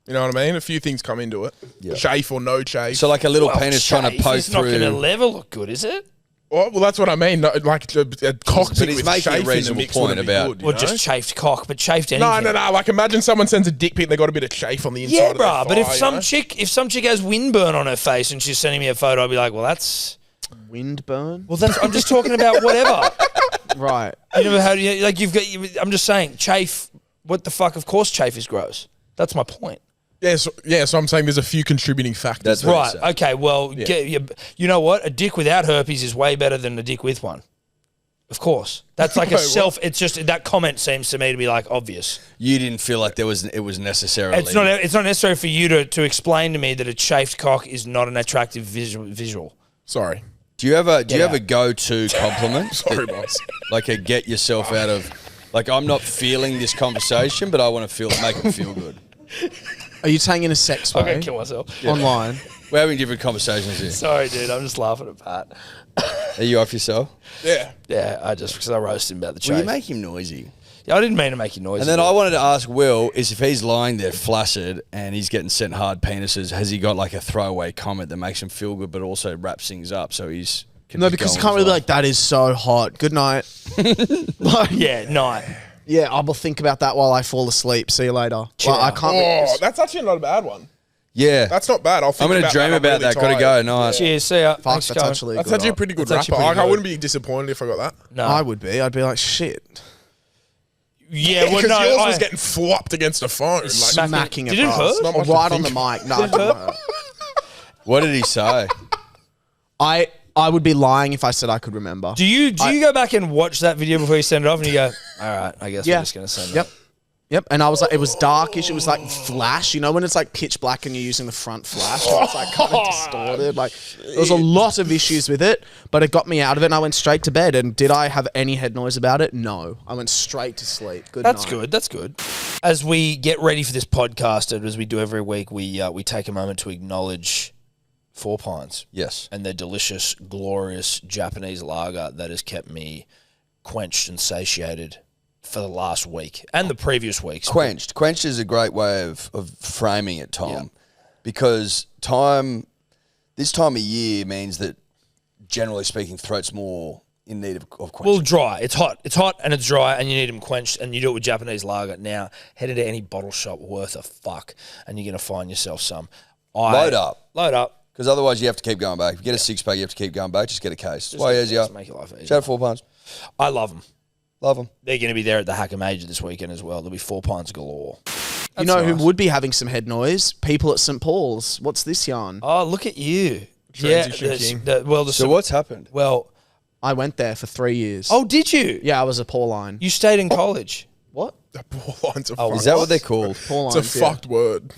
You know what I mean? A few things come into it. Yeah. Chafe or no chafe. So like a little penis trying to Chafe post is not going to through. never look good, is it? well, that's what I mean. No, like a cock But tick he's with making a chafe in the reasonable mix point wouldn't be about- good, you Or know? just chafed cock, but chafed anything. No. Like imagine someone sends a dick pic and they got a bit of chafe on the inside Yeah, of their bruh. But if thigh, some you know? chick has windburn on her face and she's sending me a photo, I'd be like, well, that's. Windburn. Well, that's. I'm just talking about whatever. Right. You know how do you like? I'm just saying, chafe. What the fuck? Of course, chafe is gross. That's my point. So I'm saying there's a few contributing factors. That's what Right. he said. Okay. Well, you know what? A dick without herpes is way better than a dick with one. Of course. That's like a Wait, self. It's just that comment seems to me to be like obvious. You didn't feel like it was necessarily. It's not necessary for you to explain to me that a chafed cock is not an attractive visual. Sorry. Do you have a go-to compliment? Sorry, boss. Like a get yourself out of. Like I'm not feeling this conversation, but I want to make it feel good. Are you saying in a sex I'm way? gonna kill myself. Online. We're having different conversations here. Sorry, dude. I'm just laughing at Pat. Are you off yourself? Yeah. Yeah, because I roasted him about the Well, you chafe. make him noisy. Yeah, I didn't mean to make you noisy. And then I wanted to ask Will is if he's lying there flaccid and he's getting sent hard penises, has he got like a throwaway comment that makes him feel good but also wraps things up so he's... No, because you can't really be like, that is so hot. Good night. Like, Yeah, night. yeah, I will think about that while I fall asleep. See you later. Chill Like, I out. can't. Oh, that's actually not a bad one. Yeah. That's not bad. I'll think I'm going to about dream that. about that. Gotta go. Nice. Cheers. See ya. Fuck, Thanks that's for coming. actually That's good. actually a pretty good That's actually rapper. pretty I good. wouldn't be disappointed if I got that. No. I would be. I'd be like, shit. Yeah, well, Because no. yours was getting flopped against a phone. Like, Smacking Did it, it bro. hurt? Not much Right to on the think mic. No, it didn't hurt. What did he say? I would be lying if I said I could remember. Do you go back and watch that video before you send it off and you go, all right, I guess Yeah. we're just going to send Yep. it. Yep. And I was like, it was darkish. It was like flash. You know when it's like pitch black and you're using the front flash? And it's like kind of distorted. Like there was a lot of issues with it, but it got me out of it and I went straight to bed. And did I have any head noise about it? No. I went straight to sleep. Good That's night. good. That's good. As we get ready for this podcast, and as we do every week, we take a moment to acknowledge Four Pines Yes. and their delicious, glorious Japanese lager that has kept me quenched and satiated for the last week and the previous weeks. Quenched. Quenched is a great way of framing it, Tom, Yeah. because this time of year means that, generally speaking, throat's more in need of quenching. Well, dry. It's hot and it's dry, and you need them quenched, and you do it with Japanese lager. Now, head into any bottle shop worth a fuck, and you're going to find yourself some. Load up. Load up. Because otherwise you have to keep going back. If you get a six-pack, you have to keep going back. Just get a case. Just Way make- easier. just make your life easier. Shout out 4 Pints. I love them. Love them. They're going to be there at the Hacker Major this weekend as well. There'll be 4 pints galore. You know who nice. would be having some head noise? People at St. Paul's. What's this yarn? Oh, look at you. Transition yeah, king. So what's happened? Well, I went there for 3 years. oh, did you? Yeah, I was a Pauline. You stayed in college. What? The poor lines are Oh, fucked. Is that what they're called? Pauline. It's a fucked word.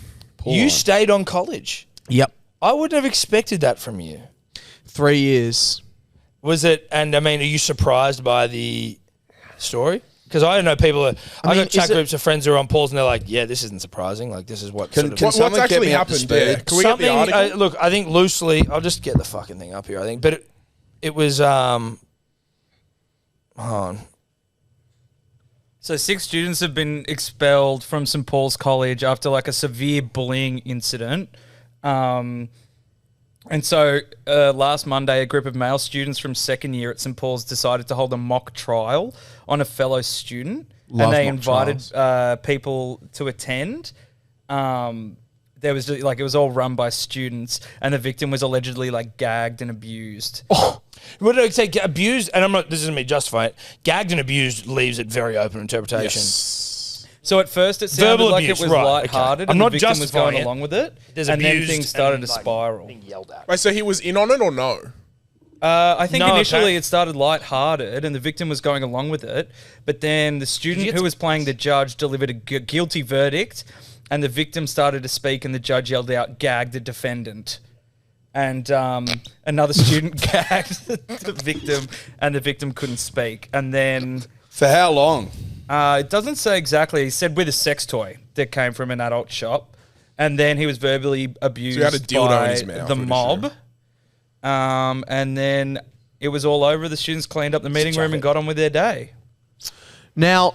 You stayed on college. Yep. I wouldn't have expected that from you. 3 years. Was it? And I mean, are you surprised by the story? Because I don't know people. I mean, got chat is it- groups of friends who are on Pauls, and they're like, "Yeah, this isn't surprising. Like, this is what." Can sort of- someone What's get actually me up to happened there? speed? Can we get the article? Look, I think loosely. I'll just get the fucking thing up here. I think, but it was. Hold on. So 6 students have been expelled from St. Paul's College after like a severe bullying incident. And so last Monday, a group of male students from second year at St. Paul's decided to hold a mock trial on a fellow student. Love and they mock invited people to attend. There was like, it was all run by students, and the victim was allegedly like gagged and abused. What did I say? Abused, and I'm not. This isn't me justifying it. Gagged and abused leaves it very open interpretation. So at first it sounded Verbal like abuse, it was right, lighthearted, okay. I'm and not the victim was justifying going it. along with it. There's and then abused things started and, to like, spiral. being yelled at. Wait, so he was in on it or no? I think No, initially okay. it started lighthearted and the victim was going along with it, but then the student get who some- was playing the judge delivered a guilty verdict, and the victim started to speak, and the judge yelled out, "Gag the defendant." and another student gagged the victim, and the victim couldn't speak. And then For how long? it doesn't say exactly. He said with a sex toy that came from an adult shop, and then he was verbally abused had a dildo in by his mouth, the I'd mob. And then it was all over. The students cleaned up the meeting room and got on with their day. Now,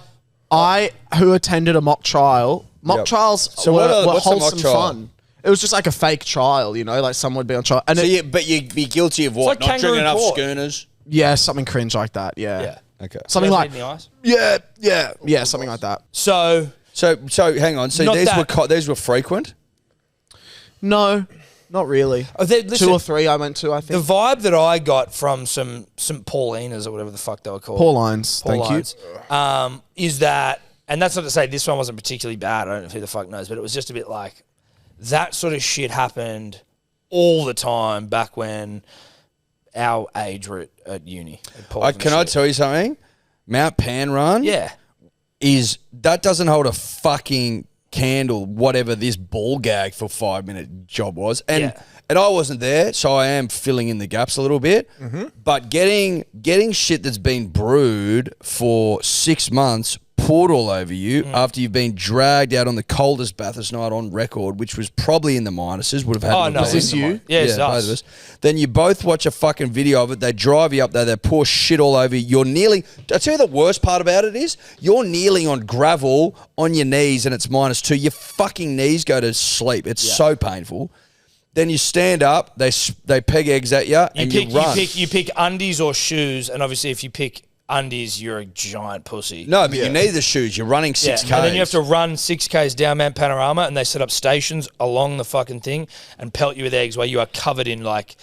who attended a mock trial, trials So were what's a mock wholesome trial? fun. It was just like a fake trial, like someone would be on trial. And But you'd be guilty of what? like Not kangaroo drinking enough court. schooners? yeah, something cringe like that. Yeah. Yeah. Okay. Something You guys like, need in the eyes? yeah, something like that. So So hang on. So Not these were frequent? No, not really. listen, 2 or 3 I went to, I the think. vibe that I got from some Paulinas or whatever the fuck they were called. Paulines, thank you. you. Is that, and that's not to say this one wasn't particularly bad. I don't know who the fuck knows, but it was just a bit like that sort of shit happened all the time back when our age were at uni. At Paul's and Can I shit. tell you something? Mount Pan Run Yeah. that doesn't hold a fucking candle, whatever this ball gag for 5-minute job was. And I wasn't there, so I am filling in the gaps a little bit. But getting shit that's been brewed for 6 months poured all over you after you've been dragged out on the coldest Bathurst night on record, which was probably in the minuses, would have had to have no. been. this you? Yeah, it's both us. of us. Then you both watch a fucking video of it. They drive you up there. They pour shit all over you. You're kneeling. I'll tell you the worst part about it is you're kneeling on gravel on your knees and it's -2. Your fucking knees go to sleep. It's so painful. Then you stand up. They peg eggs at you and you run. You pick undies or shoes, and obviously if you pick undies, you're a giant pussy. No, but you need the shoes. You're running 6K. And then you have to run 6Ks down Mount Panorama, and they set up stations along the fucking thing and pelt you with eggs where you are covered in like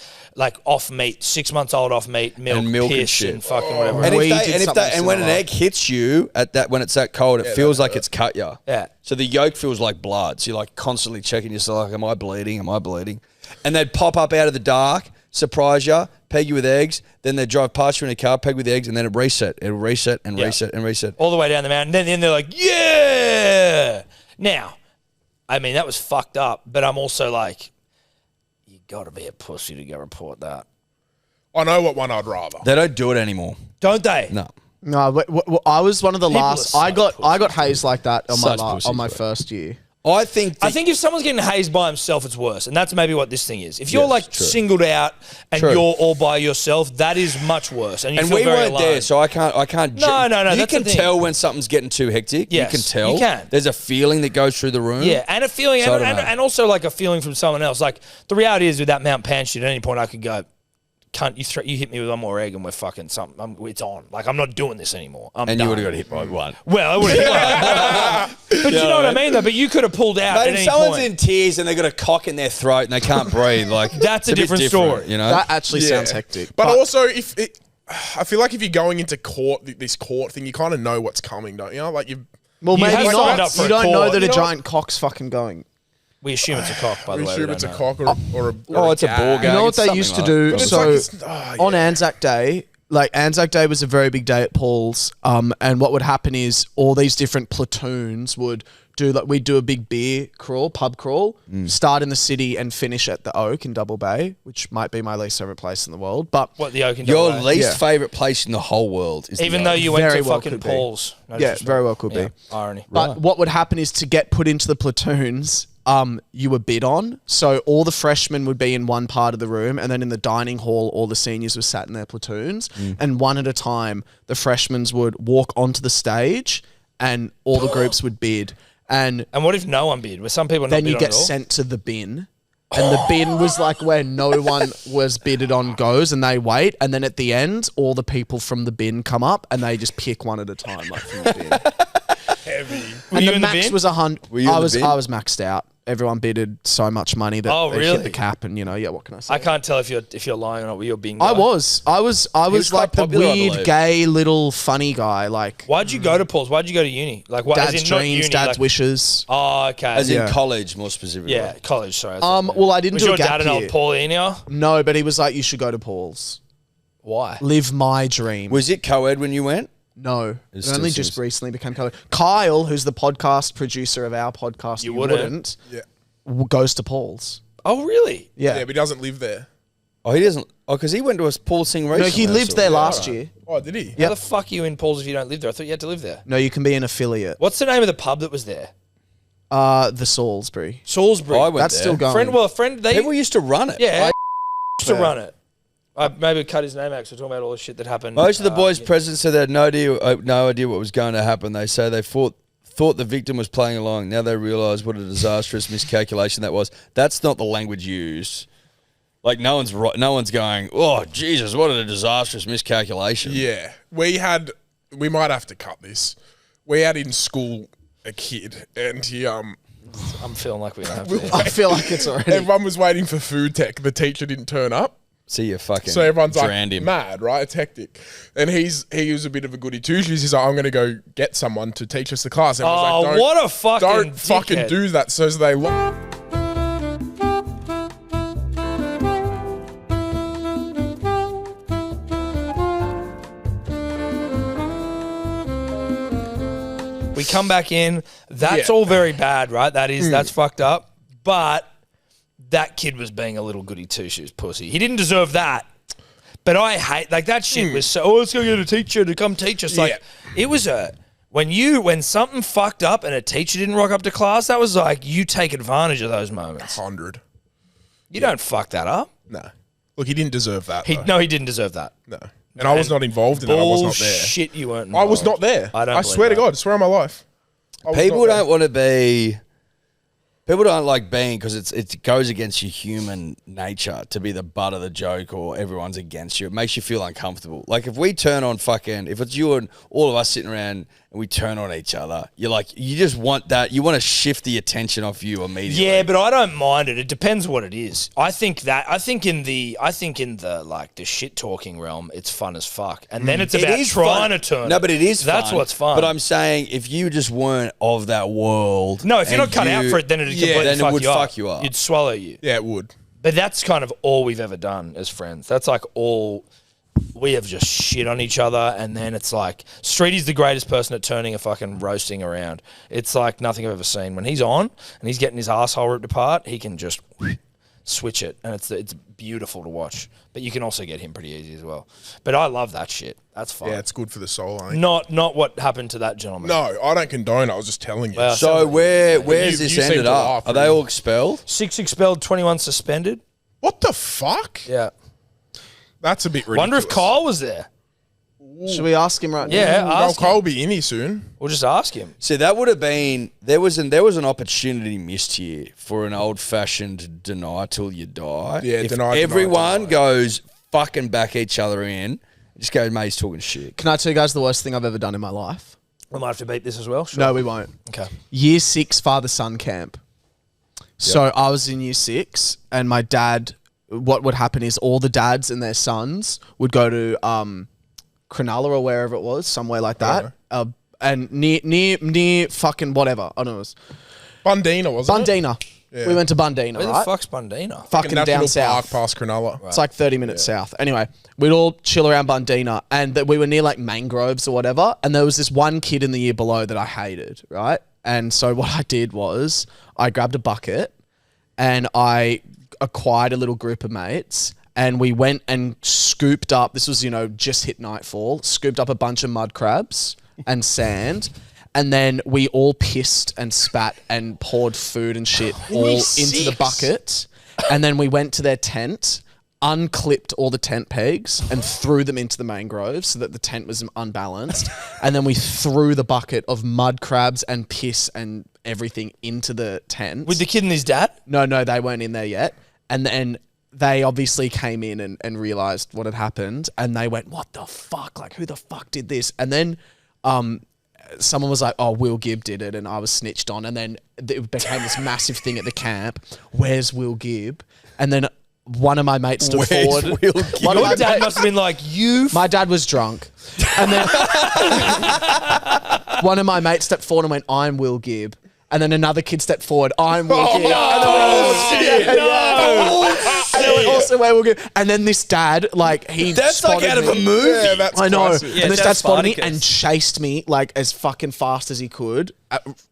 off meat, 6 months old off meat, milk, And milk and piss, shit. and fucking whatever. And, We if did they, and, if something they, and when an similar. egg hits you when it's that cold, it feels like it's cut you. Yeah. So the yolk feels like blood. So you're like constantly checking yourself, like, am I bleeding? Am I bleeding? And they'd pop up out of the dark, surprise you, peg you with eggs. Then they'd drive past you in a car, peg with eggs, and then it'd reset. It'll reset and reset and reset. all the way down the mountain. Then they're like, yeah. Now, I mean, that was fucked up, but I'm also like, you got to be a pussy to go report that. I know what one I'd rather. They don't do it anymore. Don't they? No. No, I was one of the People last. are I got such hazed like that on Such my pussies, on my bro. first year. I think if someone's getting hazed by himself, it's worse. And that's maybe what this thing is. If you're Yes, like true. singled out and True. you're all by yourself, that is much worse. And you and feel we very weren't alone. there, so I can't. No, You that's can the thing. tell when something's getting too hectic. Yes, you can tell. you can. There's a feeling that goes through the room. Yeah, and a feeling, So I and, don't and, know. and also like a feeling from someone else. Like the reality is with that Mount Pan shit, at any point I could go, cunt, you hit me with one more egg and we're fucking something. It's on. Like I'm not doing this anymore. I'm And done. you would have got hit by one. Well, I would have. But you know what I mean, though. But you could have pulled out Mate, at if any someone's point. in tears and they've got a cock in their throat and they can't breathe, like That's it's a bit different story. You know, That actually sounds hectic. But also, I feel like if you're going into court, this court thing, you kind of know what's coming, don't you? Like you. Well, You maybe have signed up not. for You a don't know court. that You a know- giant cock's fucking going. We assume it's a cock, by the We way. assume we it's a don't cock or a. Oh, it's a ball gag. gag. You know what it's they something used to like do? that. But it's So like on Anzac Day, like Anzac Day was a very big day at Paul's. And what would happen is all these different platoons would do we'd do a big beer crawl, pub crawl, start in the city and finish at the Oak in Double Bay, which might be my least favorite place in the world. But What the Oak and Your Double A. least Yeah. favourite place in the whole world is Even the though Oak. you went Very to well fucking could be. Paul's. No yeah, disrespect. very well could Yeah, be. irony. But what would happen is to get put into the platoons, you were bid on. So all the freshmen would be in one part of the room, and then in the dining hall, all the seniors were sat in their platoons. And one at a time, the freshmen would walk onto the stage, and all the groups would bid. And And what if no one bid? Were some people not then bid you on get at all? sent to the bin. And the bin was like where no one was bidded on goes, and they wait. And then at the end, all the people from the bin come up, and they just pick one at a time, like from the bin. Were And you the in the max bin? was 100. Were you in I the was bin? I was maxed out. Everyone bidded so much money that Oh, they really? hit the cap, and what can I say? I can't tell if you're lying or not. Were you a bingo? I was was like quite the popular, I weird, believe. gay, little, funny guy. Like Why'd you go to Paul's? Why'd you go to uni? Like, what? dad's as in not dreams, uni, dad's like, wishes. Oh, okay. As in Yeah. college, more specifically. yeah, college. Sorry. Well, I didn't was do your a gap dad an old year. Paulinia? No, but he was like, you should go to Paul's. Why? Live my dream. Was it co-ed when you went? No, It it only still just seems- recently became co-ed. Kyle, who's the podcast producer of our podcast, You You Wouldn't. Wouldn't, Yeah. goes to Paul's. Oh, really? Yeah, Yeah. but he doesn't live there. Oh, he doesn't. Oh, because he went to a Paul Sing recently. No, he lived there last year. Oh, did he? How the fuck are you in Paul's if you don't live there? I thought you had to live there. No, you can be an affiliate. What's the name of the pub that was there? The Salisbury. Salisbury. I went That's there. still going. A friend. They People used to run it. yeah, used to run it. I maybe cut his name out because we're talking about all the shit that happened. Most of the boys present said they had no idea what was going to happen. They say they thought the victim was playing along. Now they realise what a disastrous miscalculation that was. That's not the language used. Like no one's going, oh Jesus, what a disastrous miscalculation. Yeah. We might have to cut this. We had in school a kid and he I'm feeling like we're gonna have to. I feel like it's already. everyone was waiting for food tech. The teacher didn't turn up. See you fucking. So everyone's drowned like him. mad, right? It's hectic. And he was a bit of a goody two shoes. He's like, I'm gonna go get someone to teach us the class. And Oh, like, what a fucking don't fucking dickhead. do that. So they We come back in. That's Yeah. all very bad, right? That's fucked up. But that kid was being a little goody two shoes pussy. He didn't deserve that. But I hate that shit was so. Oh, let's go get a teacher to come teach us. Like it was when something fucked up and a teacher didn't rock up to class. That was like you take advantage of those moments. 100. You don't fuck that up. No. Look, he didn't deserve that. He though. didn't deserve that. No. And I was not involved in it. I was not there. Shit, you weren't. I was involved. not there. I don't. I swear to believe God. I swear on my life. I was People not there. don't want to be. People don't like being because it goes against your human nature to be the butt of the joke or everyone's against you. It makes you feel uncomfortable. Like if we turn on if it's you and all of us sitting around and we turn on each other, you're like, you just want that. You want to shift the attention off you immediately. Yeah, but I don't mind it. It depends what it is. I think in the like the shit talking realm, it's fun as fuck. And then it's It about is trying fun. to turn. No, but it is That's fun. what's fun. But I'm saying if you just weren't of that world. No, if you're and not cut out for it, then it'd completely then it fuck would you up. fuck you up. You'd swallow you. Yeah, it would. But that's kind of all we've ever done as friends. That's like all we have just shit on each other, and then it's like Streety's the greatest person at turning a fucking roasting around. It's like nothing I've ever seen. When he's on and he's getting his asshole ripped apart, he can just switch it, and it's beautiful to watch. But you can also get him pretty easy as well. But I love that shit. That's fun. Yeah, it's good for the soul, I think. Not what happened to that gentleman. No, I don't condone it. I was just telling you. Well, So where's You this seem ended to up? laugh, Are they really. all expelled? 6 expelled, 21 suspended. What the fuck? Yeah. That's a bit ridiculous. Wonder if Kyle was there. Should we ask him right now? Yeah, Well, ask Kyle him. will be in here soon. We'll just ask him. See, that would have been there was an opportunity missed here for an old fashioned deny till you die. Yeah, if deny, everyone deny. goes fucking back each other in, just go, mate, he's talking shit. Can I tell you guys the worst thing I've ever done in my life? We might have to beat this as well. Sure. No, we won't. Okay. Year 6 father-son camp. So I was in year 6 and my dad, what would happen is all the dads and their sons would go to Cronulla or wherever it was, somewhere like that. And near fucking whatever. I don't know. It was Bundina, wasn't it? Bundina. We went to Bundina, Where right? the fuck's Bundina? Fucking down National south. Park past Cronulla. It's like 30 minutes south. Anyway, we'd all chill around Bundina and we were near like mangroves or whatever. And there was this one kid in the year below that I hated, right? And so what I did was I grabbed a bucket and I acquired a little group of mates and we went and scooped up, this was, just hit nightfall, scooped up a bunch of mud crabs and sand. And then we all pissed and spat and poured food and shit all into the bucket. And then we went to their tent, unclipped all the tent pegs and threw them into the mangroves so that the tent was unbalanced. And then we threw the bucket of mud crabs and piss and everything into the tent. With the kid and his dad? No, they weren't in there yet. And then they obviously came in and realized what had happened. And they went, what the fuck? Like, who the fuck did this? And then someone was like, oh, Will Gibb did it. And I was snitched on. And then it became this massive thing at the camp. Where's Will Gibb? And then one of my mates stood forward. Will Gibb? One of Your my dad mates- must have been like, you. my dad was drunk. And then one of my mates stepped forward and went, I'm Will Gibb. And then another kid stepped forward, I'm Will Gibb. And then we also went, Will Gibb. And then this dad, like, he That's like spotted out of a me. movie. Yeah, that's I know. classic. And this dad that's spotted me Spartacus. and chased me, like, as fucking fast as he could.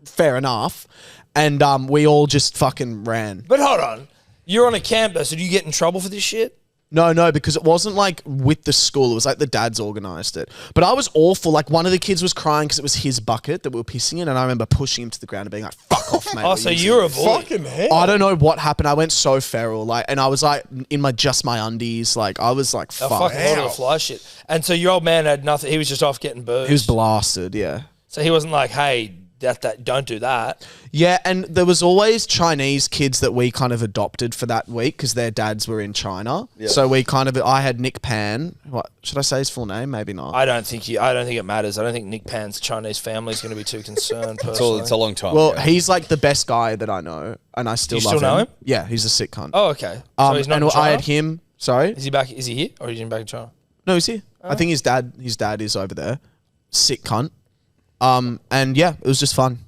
Fair enough. And we all just fucking ran. But hold on. You're on a camp though, so do you get in trouble for this shit? No, because it wasn't like with the school. It was like the dads organised it. But I was awful. Like one of the kids was crying because it was his bucket that we were pissing in, and I remember pushing him to the ground and being like, "Fuck off, mate." Oh, so you're a bully. Fucking hell. I don't know what happened. I went so feral, like, and I was like in my undies, like I was like, A "Fuck." fucking Lord of the Fly shit. And so your old man had nothing. He was just off getting booze. He was blasted, yeah. So he wasn't like, hey, that don't do that. Yeah, and there was always Chinese kids that we kind of adopted for that week because their dads were in China. Yeah. So I had Nick Pan. What should I say his full name? Maybe not. I don't think it matters. I don't think Nick Pan's Chinese family is going to be too concerned. Personally, It's a long time. Well, ago. he's like the best guy that I know, and I still You love still know him? Yeah, he's a sick cunt. Oh, okay. So he's not and in China? I had him. Sorry, Is he back? Is he here or is he back in China? no, he's here. I think his dad is over there. Sick cunt. And yeah, it was just fun.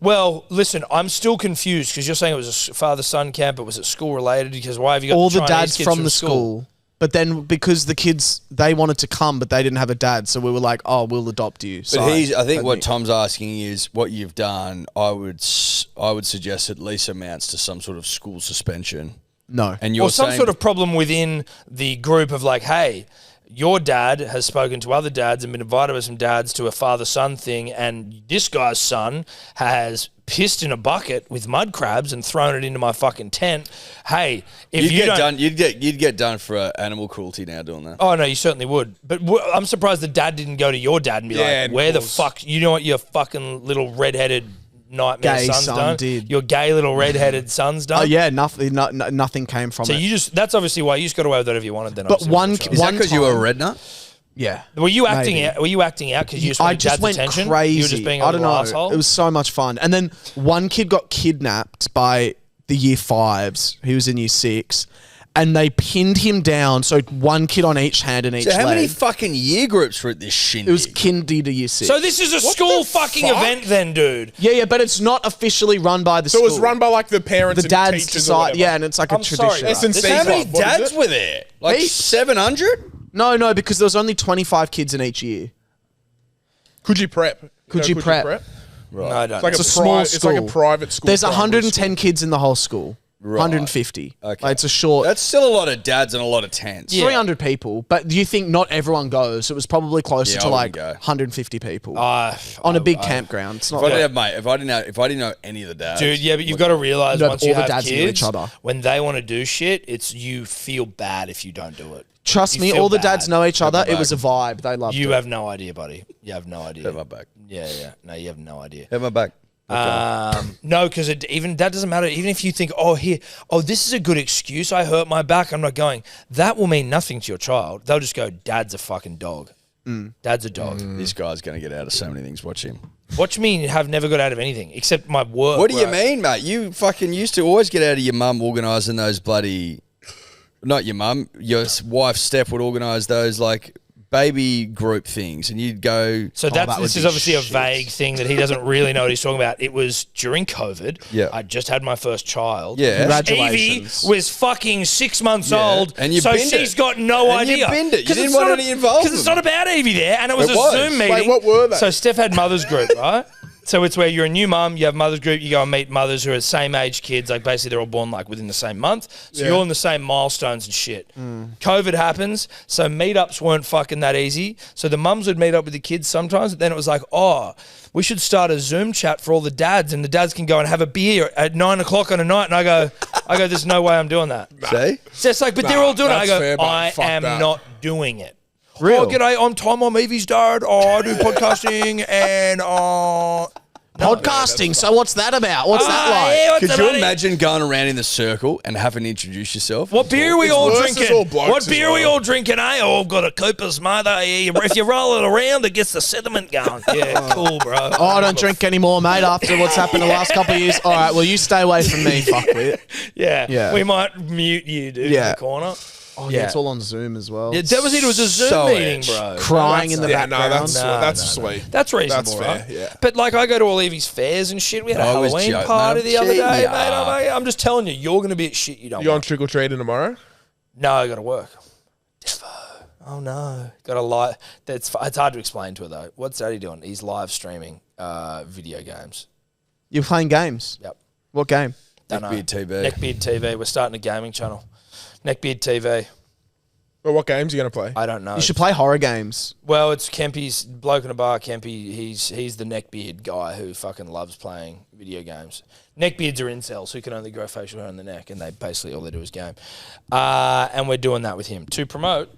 Well, listen, I'm still confused because you're saying it was a father-son camp, but was it school related? Because why have you got All the Chinese dads kids from the school. But then because the kids, they wanted to come, but they didn't have a dad, so we were like, "Oh, we'll adopt you." But Sorry. I think what Tom's asking is what you've done. I would suggest at least amounts to some sort of school suspension. No. And you're Or some saying sort of problem within the group of like, hey, your dad has spoken to other dads and been invited by some dads to a father-son thing, and this guy's son has pissed in a bucket with mud crabs and thrown it into my fucking tent. Hey, if you'd get done for animal cruelty now doing that. Oh, no, you certainly would. But I'm surprised the dad didn't go to your dad and be like, where the fuck, you know what your fucking little redheaded nightmare Gay son's son done? did. Your gay little redheaded son's done? Oh yeah, nothing came from So it. that's obviously why you just got away with whatever you wanted then. But obviously, one- unfortunately. Is that one because you were a time- red nut? Yeah. Were you acting Maybe. out? Were you acting out because you just I wanted just dad's went attention? crazy. You were just being a I don't little know. asshole? It was so much fun. And then one kid got kidnapped by the year fives. He was in year 6. And they pinned him down. So one kid on each hand and each So how leg. many fucking year groups were at this shindig? It was kindy to year 6. So this is a school the fucking fuck? event then, dude. yeah, but it's not officially run by the So school. it was run by like the parents the and dads teachers or decide. whatever. Yeah, and it's like I'm a sorry, tradition. S&C How many Club, what is dads it? were there? Like Heaps. 700? No, because there was only 25 kids in each year. Could you prep? Could you prep? No, I don't. It's like It's a a small It's like a school. private school. There's primary 110 school. kids in the whole school. Right. 150. Okay. Like, it's a short. That's still a lot of dads and a lot of tents. 300 people, but do you think not everyone goes? It was probably closer Yeah, to I like wouldn't go. 150 people on on a big campground. It's not If I like, didn't have, mate, if I didn't know any of the dads, Dude, yeah, but you've got to realize No, once all you the have dads know kids, each other. when they want to do shit, it's you feel bad if you don't do it. trust You me, feel all the bad. dads know each other. my It was a vibe. They loved You it. have no idea, buddy. You have no idea. have my back. Yeah. No, you have no idea. Have my back. No, because even that doesn't matter. Even if you think, this is a good excuse. I hurt my back. I'm not going. That will mean nothing to your child. They'll just go, Dad's a fucking dog. Dad's a dog. This guy's going to get out of so many things. Watch him. Watch me have never got out of anything except my work. What do you where mean, mate? You fucking used to always get out of your mum organising those bloody... Not your mum. Your wife, Steph, would organise those, like, baby group things. And you'd go... So that this would is be obviously a shit. vague thing that he doesn't really know what he's talking about. It was during COVID. Yeah. I just had my first child. Yeah. Congratulations. Evie was fucking 6 months Yeah. old, And you so binned she's it. got no And you idea. binned it. You 'Cause didn't it's want not any involvement. Because it's not about Evie there, and it was It a was. Zoom Wait, meeting. what were they? So Steph had mother's group, right? So it's where you're a new mum, you have mother's group, you go and meet mothers who are the same age kids, like basically they're all born like within the same month. So you're all in the same milestones and shit. COVID happens, so meetups weren't fucking that easy. So the mums would meet up with the kids sometimes, but then it was like, we should start a Zoom chat for all the dads, and the dads can go and have a beer at 9 o'clock on a night. And I go, there's no way I'm doing that. See? So it's like, but they're all doing it. I that's go, fair, but I fuck am that. not doing it. Real? Oh, g'day, I'm Tom, I'm Evie's dad. I do podcasting and Podcasting. So what's that about? What's that like? yeah, what's Could that you about it? imagine going around in the circle and having to introduce yourself? What beer are we It's all worse as drinking? all blokes What as beer are we well. all drinking, eh? Oh, I've got a Cooper's, mate. If you roll it around, it gets the sediment going. Yeah, cool, bro. Oh, I don't drink anymore, mate, after what's happened the last couple of years. All right, well, you stay away from me, fuckwit. Yeah, Yeah. we might mute you, dude, in Yeah. the corner. Oh, Yeah. yeah, it's all on Zoom as well. Yeah, that was it. It was a Zoom So meeting, edge. bro. Crying in the Yeah, no, background. that's sweet. That's reasonable, That's fair, right? yeah. But like, I go to all Evie's fairs and shit. We had a I was Halloween joking, party man. the other day, Cheating, mate. I'm just telling you, you're going to be at shit you don't You on want. trick or treating tomorrow? No, I got to work. Devo. Oh no, got to lie. It's hard to explain to her though. What's Daddy doing? He's live streaming video games. You're playing games. Yep. What game? Don't know. Neckbeard TV. Neckbeard TV. We're starting a gaming channel. Neckbeard TV. But what games are you going to play? I don't know. You should play horror games. Well, it's Kempy's bloke in a bar. Kempy, he's the neckbeard guy who fucking loves playing video games. Neckbeards are incels who can only grow facial hair on the neck, and they basically all they do is game. And we're doing that with him to promote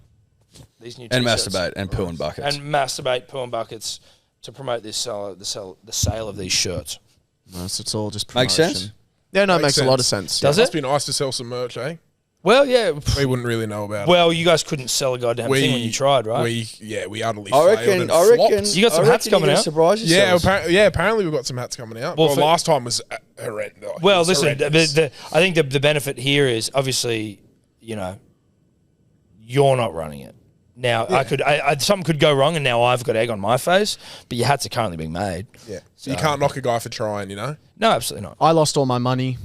these new And t-shirts. masturbate and poo and buckets. And masturbate, poo and buckets to promote this the sale of these shirts. No, it's all just Makes promotion. sense? Yeah, no, it Makes makes a lot of sense. sense. Does Must it? be nice to sell some merch, eh? Well, yeah. We wouldn't really know about Well, you guys couldn't sell a goddamn thing when you tried, right? We utterly I failed reckon. and I reckon. flopped. You got some I hats reckon coming you're gonna out? Surprise Yeah, yourselves. apparently we've got some hats coming out. Well, Well, for- last time was horrendous. Well, It's listen, horrendous. I think the benefit here is obviously, you're not running it. Now, something could go wrong, and now I've got egg on my face, but your hats are currently being made. Yeah. So you can't knock a guy for trying, No, absolutely not. I lost all my money.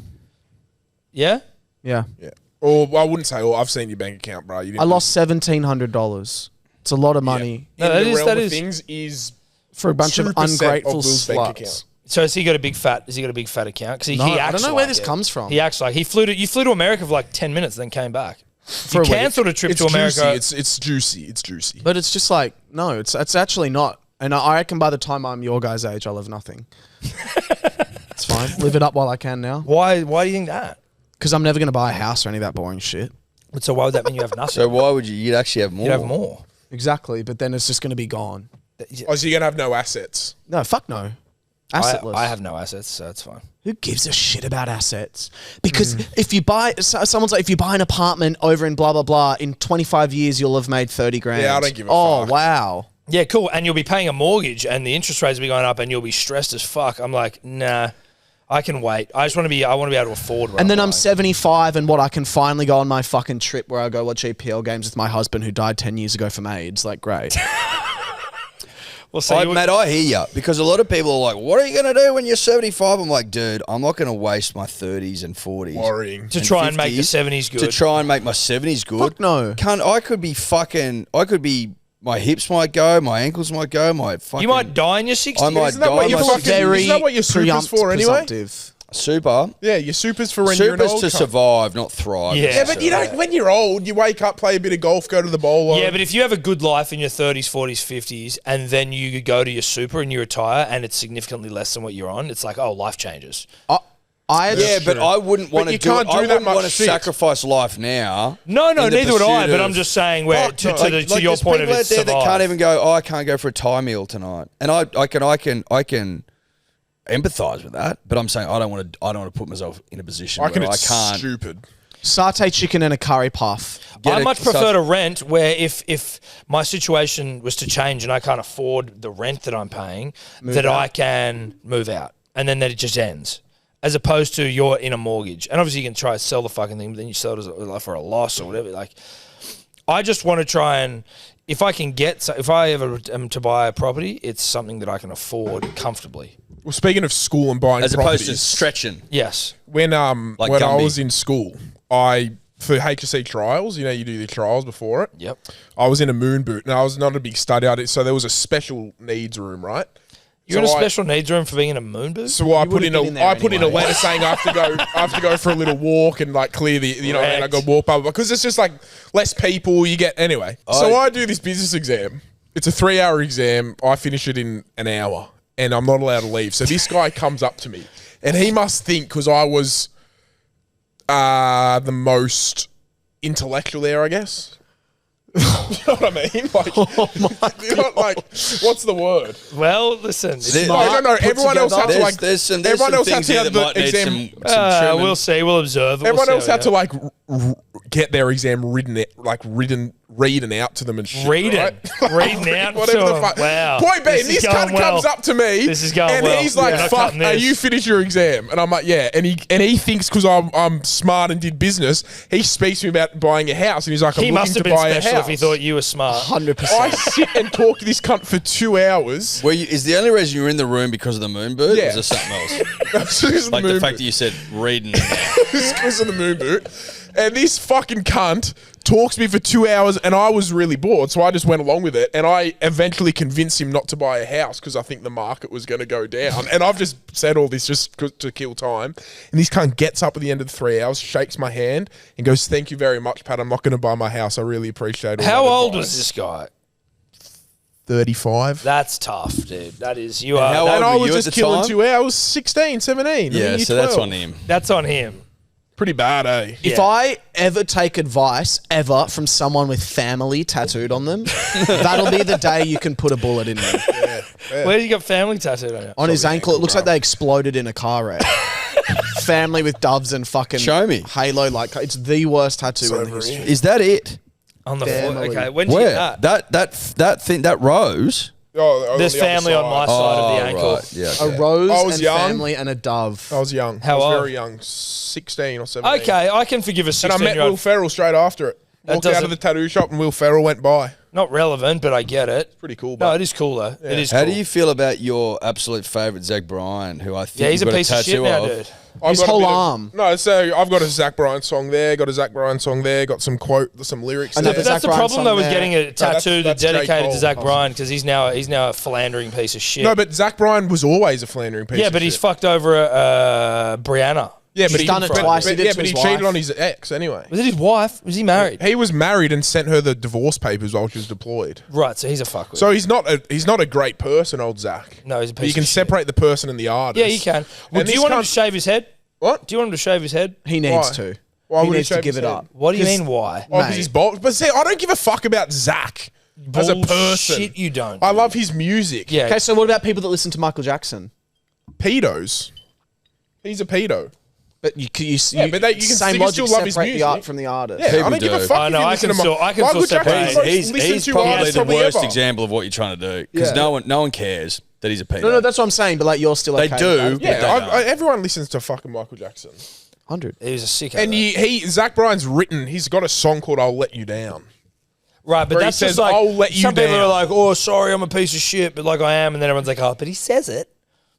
Yeah? Yeah. Yeah. Or I wouldn't say all. I've seen your bank account, bro. You didn't I lost $1,700. It's a lot of money No, in that the is- realm that of is- things is for a bunch of 2% of ungrateful Will's bank sluts. account. So has he got a big fat account? Because No, he I acts don't know where like this it. comes from. He acts like you flew to America for like 10 minutes, then came back. For You a week. cancelled a trip It's to America. juicy. It's juicy. It's juicy. But it's just like, no, it's actually not. And I reckon by the time I'm your guys' age, I'll have nothing. It's fine. Live it up while I can now. Why do you think that? Because I'm never going to buy a house or any of that boring shit. But so why would that mean you have nothing? So why would you? You'd actually have more. You'd have more. Exactly. But then it's just going to be gone. Oh, so you're gonna have no assets? No, fuck no. Assetless. I have no assets, so it's fine. Who gives a shit about assets? Because if you buy, someone's like, if you buy an apartment over in blah, blah, blah, in 25 years, you'll have made 30 grand. Yeah, I don't give a Oh, fuck. wow. Yeah, cool. And you'll be paying a mortgage, and the interest rates will be going up, and you'll be stressed as fuck. I'm like, nah, I can wait. I want to be able to afford. What And then I'm buying. 75 and I can finally go on my fucking trip where I go watch EPL games with my husband who died 10 years ago from AIDS. Like, great. Well, so Mate, I hear you because a lot of people are like, "What are you going to do when you're 75?" I'm like, dude, I'm not going to waste my 30s and 40s Worrying. to try and make the 50s 70s good. to try and make my 70s good. Fuck no. My hips might go, my ankles might go, my fucking. You might die in your 60s. I might Isn't that what die you my fucking- 60s. Isn't that what your super's for anyway? presumptive. Super. Yeah, your supers for when you're an Super's old to cunt. survive, not thrive. Yeah. Yeah, but you don't. When you're old, you wake up, play a bit of golf, go to the bowler. Yeah, but if you have a good life in your 30s, 40s, 50s, and then you go to your super and you retire and it's significantly less than what you're on, it's like, oh, life changes. Yeah, but I wouldn't want to you do can't it. do I that wouldn't much want to shit. sacrifice life now. No, in the neither would I, pursuit but I'm of- just saying where to your there's point of people it's out there that survive. can't even go, I can't go for a Thai meal tonight. And I can empathise with that, but I'm saying I don't want to put myself in a position I reckon where I it's can't. stupid. Satay chicken and a curry puff. I much prefer to rent where if my situation was to change and I can't afford the rent that I'm paying, I can move out. And then that it just ends. As opposed to you're in a mortgage. And obviously you can try to sell the fucking thing, but then you sell it for a loss or whatever. Like, I just want to try and, if I ever am to buy a property, it's something that I can afford comfortably. Well, speaking of school and buying as properties, opposed to stretching. Yes. when I Gumby. was in school, for HSC trials, you do the trials before it. Yep. I was in a moon boot, and I was not a big study. So there was a special needs room, right? You're in a So I- special needs room for being in a moon boot? So I put would've in been in there a anyway. letter saying I have to go for a little walk and like clear the and I Correct. go walk up because it's just like less people you get anyway. So I do this business exam. It's a 3-hour exam. I finish it in an hour and I'm not allowed to leave. So this guy comes up to me and he must think because I was the most intellectual there, I guess. You know what I mean? Like, you're not like, what's the word? Well, listen. No. Everyone else had to like. There's some everyone else had things to here have that the might need exam. some trimming. We'll see. We'll observe. We'll Everyone see else how had we to go. like get their exam reading out to them and shit. Reading out Whatever to the them. fuck. Wow. Point being, This is this cunt going well. comes up to me. This is going and well. he's like, Yeah, "Fuck, cutting are this. you finished your exam?" And I'm like, "Yeah." And he thinks because I'm smart and did business, he speaks to me about buying a house, and he's like, "I'm He looking must have to been buy a special house." if he thought you were smart. 100%. I sit and talk to this cunt for 2 hours. Is the only reason you were in the room because of the moon boot? Yeah. Or was there something else? Because of Like the moon fact boot. that you said reading. Because of the moon boot. And this fucking cunt talks to me for 2 hours, and I was really bored, so I just went along with it. And I eventually convinced him not to buy a house because I think the market was going to go down. And I've just said all this just to kill time. And this cunt gets up at the end of the 3 hours, shakes my hand, and goes, "Thank you very much, Pat. I'm not going to buy my house. I really appreciate it." How old was this guy? 35. That's tough, dude. That is how that- old And I were was you at just the killing time? 2 hours, 16, 17. Yeah, Year so that's 12. on him. That's on him. Pretty bad, eh? If I ever take advice ever from someone with family tattooed on them, that'll be the day you can put a bullet in me. Where you got family tattooed on you? On his ankle, it looks like they exploded in a car wreck. Family with doves and fucking Show me. halo like it's the worst tattoo in the history. Is that it? On the foot. Family. Okay, when did you Where? get that? That thing, that rose? Oh, There's the other family on my side. side of the ankle. Right. Yeah. A okay. rose I was and young. family and a dove. I was young. How I was old? very young. 16 or 17. Okay, I can forgive a And I met Will 16-year-old. Ferrell straight after it. That Walked out doesn't- of the tattoo shop and Will Ferrell went by. Not relevant, but I get it. Pretty cool, No, but it is cool though. It is. How cool. do you feel about your absolute favourite, Zach Bryan, who I think Yeah, he's a you've got piece of shit tattoo now, of? dude. I've His got a whole bit of- arm. No, so I've got a Zach Bryan song there, got a Zach Bryan song there, got some some lyrics Another there. Zach That's the Bryan problem song though with there. getting a tattoo that's that's J. dedicated Cole. to Zach Bryan because he's now a philandering piece of shit. No, but Zach Bryan was always a philandering piece yeah, of but he's shit. fucked over Brianna. Yeah, He's done it twice. He did Yeah, to but his he cheated wife. on his ex anyway. Was it his wife? Was he married? He was married and sent her the divorce papers while she was deployed. Right, so he's a fuckwit. So he's not a great person, old Zach. No, he's a But piece you can of shit. separate the person and the artist. Yeah, you can. Well, And do you this want him to cunt- shave his head? What? Do you want him to shave his head? He needs Why? to. Why He would he needs to shave give his it head? up. What do you 'Cause- mean why? Oh, because he's bald. But see, I don't give a fuck about Zach as a person. Shit, you don't. I love his music. Yeah. Okay, so what about people that listen to Michael Jackson? Pedos. He's a pedo. But you can you can still love his separate the music. art from the artist. Yeah, I People don't give a do. fuck. I if know, you I listen can to still- I can Michael still Jackson's separate. the most He's listened to probably artist the worst ever. example of what you're trying to do because Yeah. no one cares that he's a pedo. No, that's what I'm saying. But like, you're still They okay do. with that? Yeah. Yeah, everyone listens to fucking Michael Jackson. 100. He was a sick. And Zach Bryan's he's got a song called "I'll Let You Down." right, but where he that's just says, like "I'll let you some people down." are like, "Oh, sorry, I'm a piece of shit," but like I am, and then everyone's like, "Oh, but he says it."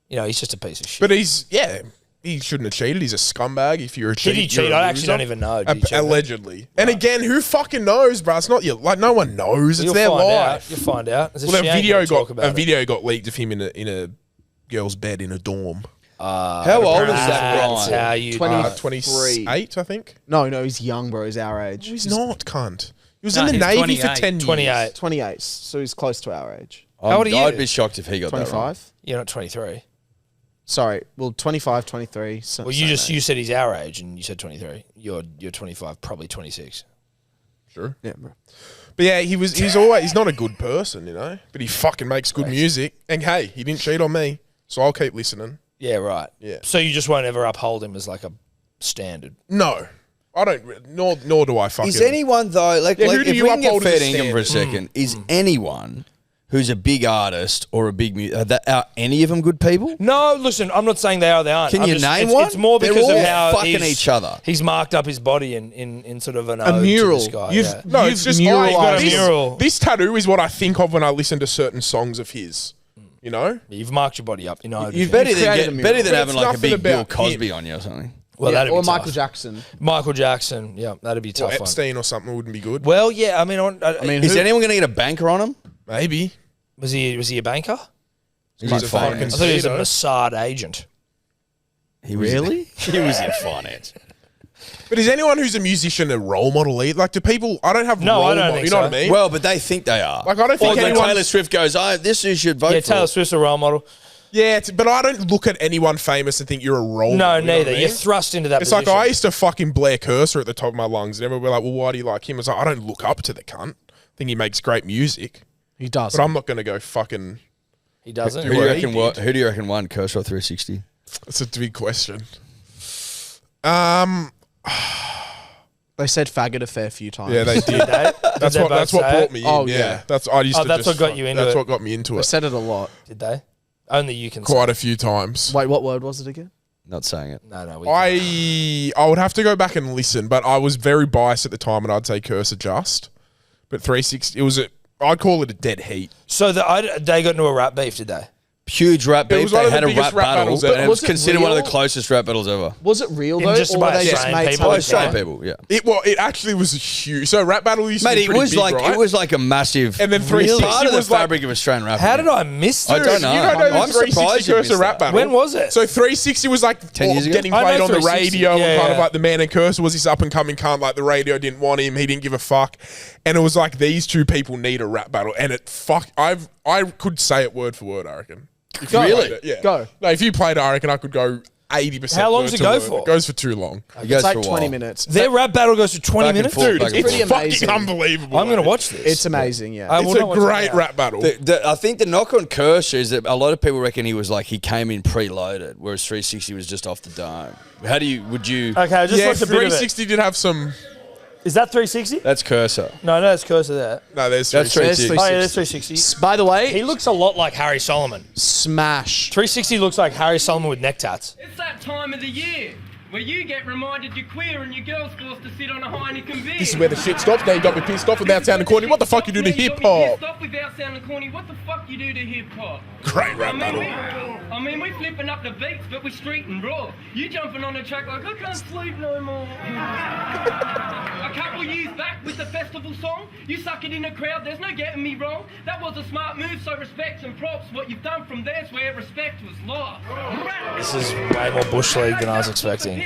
You know, he's just a piece of shit. But he shouldn't have cheated. He's a scumbag. If you're a cheat, Did he cheat? you're a I actually loser. don't even know. Did he cheat? Allegedly. And again, who fucking knows, bro? It's not no one knows. It's You'll their find out. life. You'll find out. It's a Well, shame to talk about it. video got leaked of him in a girl's bed in a dorm. How old is Zach That's Bryan? how you. 28, I think. No, he's young, bro. He's our age. He's not, cunt. He was No, in the he's Navy for 28. 10 years. 28. 28, so he's close to our age. How old are you? I'd be shocked if he got that wrong. 25? You're not 23. Sorry, well, 25, 23. Well, you said he's our age, and you said 23. You're 25, probably 26. Sure. Yeah, bro. But yeah, he's not a good person, you know. But he fucking makes good music. And hey, he didn't cheat on me, so I'll keep listening. Yeah, right. Yeah. So you just won't ever uphold him as like a standard. No, I don't. Nor do I fucking. Is anyone though like, Yeah, like who do if you we can get uphold as fair a income for a second? Is anyone who's a big artist or a big are any of them good people? No, listen, I'm not saying they are. They aren't. Can I'm you just, name it's, one? It's more They're because all of how fucking each other. He's marked up his body in sort of an A ode mural. To this guy. You've- yeah. No, You've it's just muralized got a this, mural. this tattoo is what I think of when I listen to certain songs of his. You know. You've marked your body up. You know. You've Better created a than, mural. better than But having it's like a nothing big Bill about Cosby him. on you or something. well, Yeah, that'd or be Michael tough. Jackson. Michael Jackson. Yeah, that'd be a Or tough one. Epstein or something wouldn't be good. Well, yeah. I mean, Is anyone going to get a banker on him? Maybe. was he a banker? He's He's in a fucking finance. I thought he was a Speedo. Mossad agent. He was Really? he was in finance. But is anyone who's a musician a role model? Like, do people? I don't have. No, role I don't model, think you know so. what I mean? Well, but they think they are. Like, I don't Or think when anyone's- Taylor Swift goes, "Oh, this you should vote Yeah, for." Taylor Swift's a role model. yeah, but I don't look at anyone famous and think you're a role No, model. you know neither. what I You're mean? thrust into that It's position. like I used to fucking Blair Kerser at the top of my lungs, and everyone would be like, "Well, why do you like him?" It's like I don't look up to the cunt. I think he makes great music, He does. but I'm not going to go fucking. He doesn't. Who do you Well, reckon? he What? did. Who do you reckon won Kershaw 360? That's a big question. They said faggot a fair few times. Yeah, they did. That's That's what brought me in. Oh, yeah. yeah. That's I used Oh, to. that's just what got you into That's it. what got me into They it. said it a lot. Did they? Only you can say. Quite a few times. Wait, what word was it again? Not saying it. No, we can. I would have to go back and listen, but I was very biased at the time, and I'd say Kerser just. But 360, I'd call it a dead heat. So they got into a rap beef, did they? huge rap beef. was one They of the had a biggest rap rap battle, battles and ever. it was Was it considered one of the real? closest rap battles ever. Was it real In though, just or were about they just Australian made people. to Oh, look Australian fun? people, yeah. It actually was huge. So rap battle used to Mate, be it pretty was big, like right? it was like a massive. And then really 360 part of the was like- fabric of Australian rap. How did I miss I this? don't know. You don't know the I'm 360 surprised you Kerser missed rap that. battle. When was it? So 360 was like 10 years ago? getting I know played on the 360. radio, Yeah, and kind of yeah. like the man, and Kerser was this up and coming cunt. Like the radio didn't want him, he didn't give a fuck, and it was like these two people need a rap battle, and I could say it word for word. I reckon. If you Really? played it, yeah. Go. No, if you played it, I reckon I could go 80%. How long word does it to go word. for? It goes for too long. It goes It's like for a 20 while. minutes. Their rap battle goes for 20 Back and minutes? forth, Dude, back it's and forth. fucking amazing. unbelievable. I'm going to mate. watch this. It's amazing, yeah. I It's will a not watch it great now. rap battle. I think the knock on Kerser is that a lot of people reckon he came in preloaded, whereas 360 was just off the dome. Would you? Okay, I just Yeah, watched a bit of it. 360 did have some. Is that 360? That's Kerser. No, it's Kerser there. No, there's That's 360. 360. Oh, yeah, there's 360. By the way, He looks a lot like Harry Solomon. smash. 360 looks like Harry Solomon with neck tats. It's that time of the year where you get reminded you're queer and your girl's forced to sit on a Heineken beer. This is where the shit stops. Now you got me pissed off without sounding corny. What the fuck you do to hip hop? Stop without sounding corny. What the fuck you do to hip hop? Great rap battle. We're flipping up the beats, but we're street and raw. You jumping on the track like I can't sleep no more. A couple years back with the festival song, you suck it in the crowd. There's no getting me wrong. That was a smart move, so respect and props. What you've done from there's where respect was lost. This is way more Bush League than I was expecting.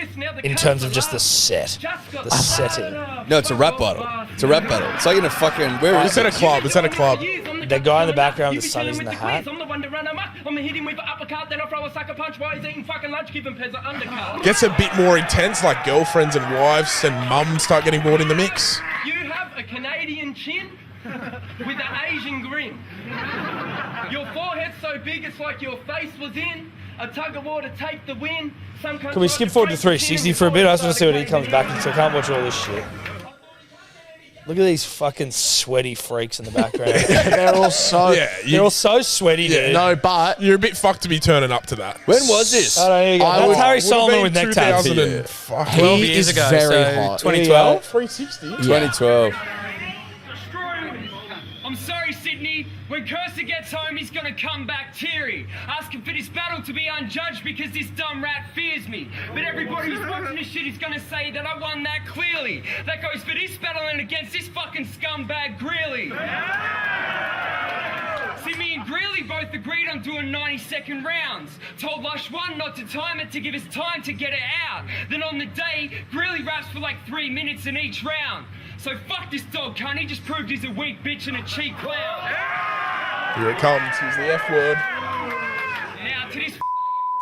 In terms of just the set. The setting. No, it's a rap battle. It's a rap battle. It's like in a fucking. Where is It's at a it? club. It's at a club. The guy in the background with the sunnies in the hat. I'm the one to run him up. I'm gonna hit him with an uppercut, then I'll throw a sucker punch while he's eating fucking lunch, give him Pez an undercut. Gets a bit more intense, like girlfriends and wives and mums start getting brought in the mix. You have a Canadian chin with an Asian grin. Your forehead's so big it's like your face was in a tug of war to take the win. Can we skip forward to 360 for a bit? I just want to see what he comes back into. I can't watch all this shit. Look at these fucking sweaty freaks in the background. They're all so. Yeah, They're all so sweaty, dude. No, but You're a bit fucked to be turning up to that. When was this? I don't know. Here you go. I That's would- Harry Would've Solomon been with neck tats. 2000 and fuck. 12 he years is ago, very so hot. 2012. 360. 2012. I'm sorry, Sydney. When Kerser gets home, he's gonna come back teary, asking for this battle to be unjudged because this dumb rat fears me. But everybody who's watching this shit is gonna say that I won that clearly. That goes for this battling against this fucking scumbag Greeley. See, me and Greeley both agreed on doing 90-second rounds. Told Lush 1 not to time it to give us time to get it out. Then on the day, Greeley raps for like 3 minutes in each round. So fuck this dog cunt, he just proved he's a weak bitch and a cheap clown. Here it comes. Here's the F word. Now to this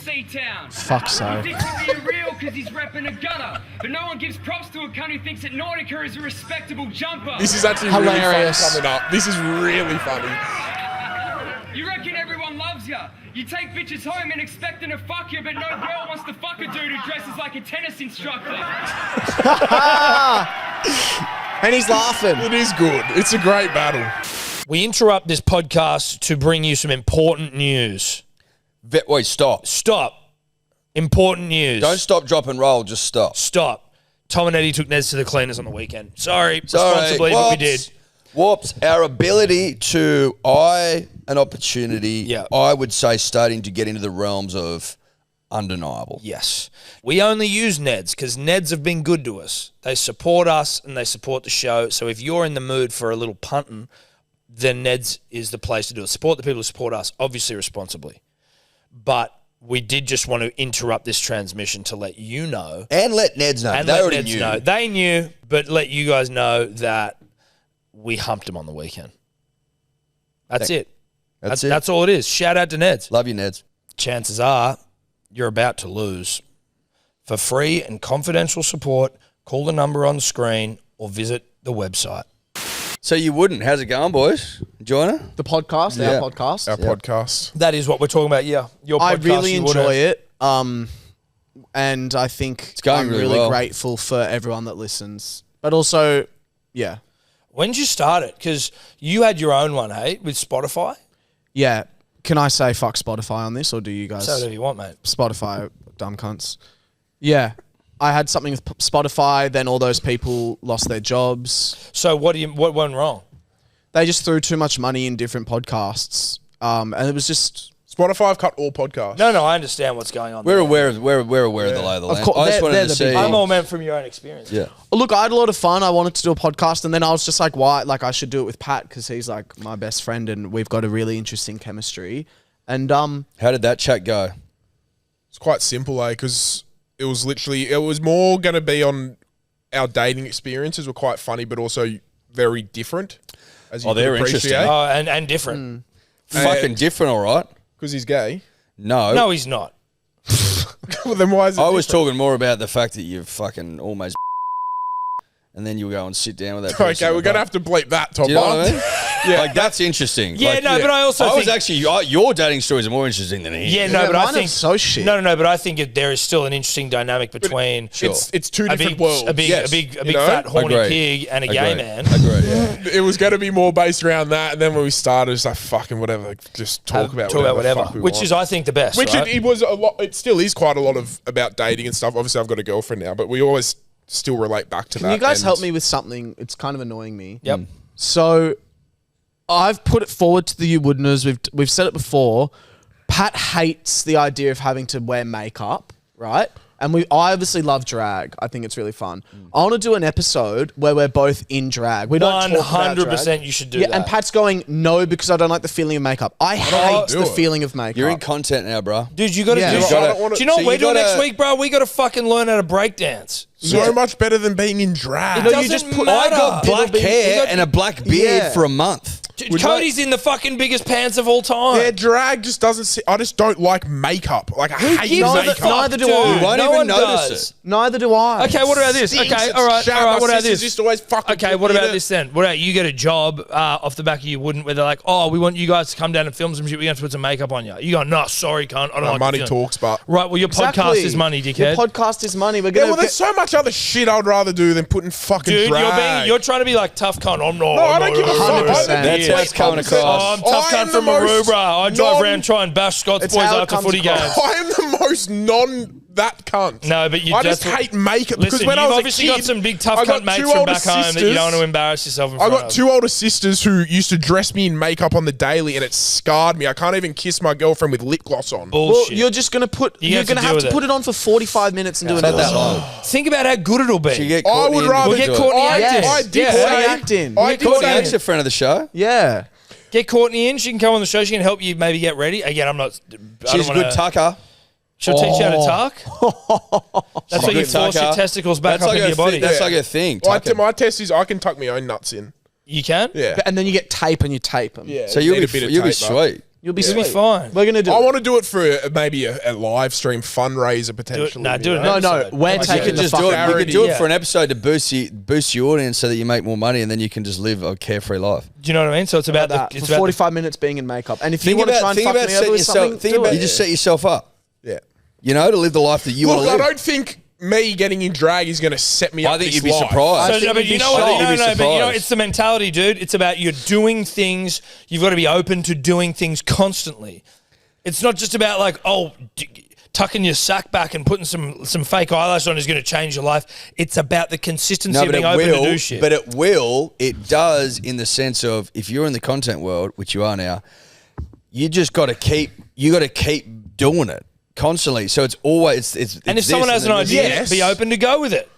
C-Town. fuck's sake. This could be real because he's repping a gunner. But no one gives props to a cunt who thinks that Nautica is a respectable jumper. This is actually Hilarious. really fun coming up. This is really funny. You reckon everyone loves ya? You take bitches home and expecting to fuck you, but no girl wants to fuck a dude who dresses like a tennis instructor. And he's laughing. It is good. It's a great battle. We interrupt this podcast to bring you some important news. Wait, stop. Stop. Important news. Don't stop, drop, and roll. Just stop. Stop. Tom and Eddie took Neds to the cleaners on the weekend. Sorry, responsibly, but we did. Whoops. Our ability to eye an opportunity, Yeah. I would say starting to get into the realms of undeniable. Yes. We only use Neds because Neds have been good to us. They support us and they support the show. So if you're in the mood for a little punting, then Neds is the place to do it. Support the people who support us, obviously responsibly. But we did just want to interrupt this transmission to let you know. And let Neds know. And They let already Neds knew. know. They knew, but let you guys know that we humped them on the weekend. That's it. That's it. That's all it is. Shout out to Neds. Love you, Neds. Chances are you're about to lose. For free and confidential support, call the number on the screen or visit the website. So you wouldn't. How's it going, boys? Enjoying it? The podcast, Yeah. our podcast. Our podcast. That is what we're talking about, yeah. Your podcast, I really you enjoy wouldn't. it. And I think going I'm really really well. grateful for everyone that listens. But also, yeah. When did you start it? Because you had your own one, hey, with Spotify. Yeah. Can I say fuck Spotify on this, or do you guys? Say whatever you want, mate. Spotify, dumb cunts. Yeah. I had something with Spotify, then all those people lost their jobs. So what went wrong? They just threw too much money in different podcasts. And it was just Spotify have cut all podcasts. No, I understand what's going on. We're there. aware of the lay of the land. course, I just they're wanted to the see. big I'm all meant from your own experience. Yeah. Look, I had a lot of fun. I wanted to do a podcast, and then I was just like, why? Like, I should do it with Pat because he's like my best friend, and we've got a really interesting chemistry. And How did that chat go? It's quite simple, because it was more going to be on our dating experiences were quite funny, but also very different. As you they're interesting. Oh, and different. Fucking different, all right. Because he's gay. No, he's not. Well, then why is it I was different? talking more about the fact that you've fucking almost and then you'll go and sit down with that person. Okay, we're going to have to bleep that, Tom. Do you know what I mean? Yeah. Like, that's interesting. Yeah, Like, but I also think... was actually... your dating stories are more interesting than his. Yeah, no, but I mine are think... so shit. No, but I think there is still an interesting dynamic between... It's two a different big, worlds. a big, Yes. a big, You know? fat horny Agreed. pig and a gay Agreed. man. Agreed, yeah. It was going to be more based around that, and then when we started, it's like, fucking whatever. Just talk about whatever. the fuck we Which want. is, I think, the best. Which right? it was a lot. It still is quite a lot of about dating and stuff. Obviously, I've got a girlfriend now, but we always still relate back to that. Can you guys and- help me with something? It's kind of annoying me. Yep. So I've put it forward to the You Wouldners. We've said it before. Pat hates the idea of having to wear makeup, right? And I obviously love drag. I think it's really fun. I want to do an episode where we're both in drag. We don't talk about drag. 100% you should do Yeah, that. and Pat's going, no, because I don't like the feeling of makeup. I hate do the it. feeling of makeup. You're in content now, bro. Dude, you got to Yeah. do You it. gotta- Do you know so what we're you doing gotta- next week, bro? We got to fucking learn how to break dance. So much better than being in drag. No, you just put- I got black It'll be- hair you got- and a black beard Yeah. for a month. Cody's in the fucking biggest pants of all time. Yeah, drag just doesn't. I just don't like makeup. Like I hate gives a makeup. fuck, Neither do dude? I. You won't No even one notice does. it. Neither do I. Okay, what about this? Stinks, Okay, it's all right. shat. What My about sisters this? used to always fucking Okay, put what me in about it. this then? What about you get a job off the back of you wouldn't, where they're like, oh, we want you guys to come down and film some shit. We're going to put some makeup on you. You go, no, sorry, cunt. I don't like Money the film." talks, but Right, well, your podcast is money, Your dickhead. podcast is money. We're yeah, gonna well, there's so much other shit I'd rather do than putting fucking Dude, drag. you're trying to be like tough cunt. I'm not. No, I don't give a fuck. 100%. That's how it's coming Oh, across. I'm tough I am cunt from the most Maroubra. I drive around trying to bash Scots It's boys how it after comes footy across. games. I am the most that cunt. No, but you I just that's- hate makeup because Listen, when I you've was obviously a kid, got some big tough I got cunt mates two from older back home that you sisters. don't want to embarrass yourself in I front got of. two older sisters who used to dress me in makeup on the daily, and it scarred me. I can't even kiss my girlfriend with lip gloss on. Well, Bullshit. you're just gonna put. You You're have to gonna deal have with to it. put it on for 45 minutes and do Not another that song. long. Think about how good it'll be. So you get I Courtney would in rather to We'll get do it. Courtney I, acting. I did Yeah. Courtney say, acting. I Get did Courtney say, Act's a friend of the show. Yeah. Get Courtney in. She can come on the show. She can help you maybe get ready. Again, I'm not. She's a good tucker. She'll teach you how to tuck. That's why you Good force your tucker. testicles back That's up like into a your body. thing. That's like a thing. I, tucking. my test is I can tuck my own nuts in. You can? Yeah. And then you get tape and you tape them. Yeah. So you'll need be a bit of you'll be tape, but- sweet. You'll be You'll sweet. be fine. We're gonna do I it. want to do it for maybe a live stream fundraiser potentially. Nah, do it. you know? No, episode. we're Like, You taking could the just do fucking it. You could do Yeah. it for an episode to boost your audience so that you make more money, and then you can just live a carefree life. Do you know what I mean? So it's about that the. It's for about 45 minutes being in makeup. And if you Think want to about try and think fuck about me over setting with yourself. something, Think do about it. you just set yourself up. Yeah. You know, to live the life that you want Look, to I live. don't think me getting in drag is going to set me up. I think this you'd be life. surprised. So, think but you'd you be know what? shocked. No, You'd be but you know, surprised. it's the mentality, dude. It's about you're doing things. You've got to be open to doing things constantly. It's not just about like, tucking your sack back and putting some fake eyelash on is going to change your life. It's about the consistency of being open to do shit. But it does in the sense of if you're in the content world, which you are now, you just got to keep doing it constantly. So it's always it's and if someone has an idea, Yes. be open to go with it.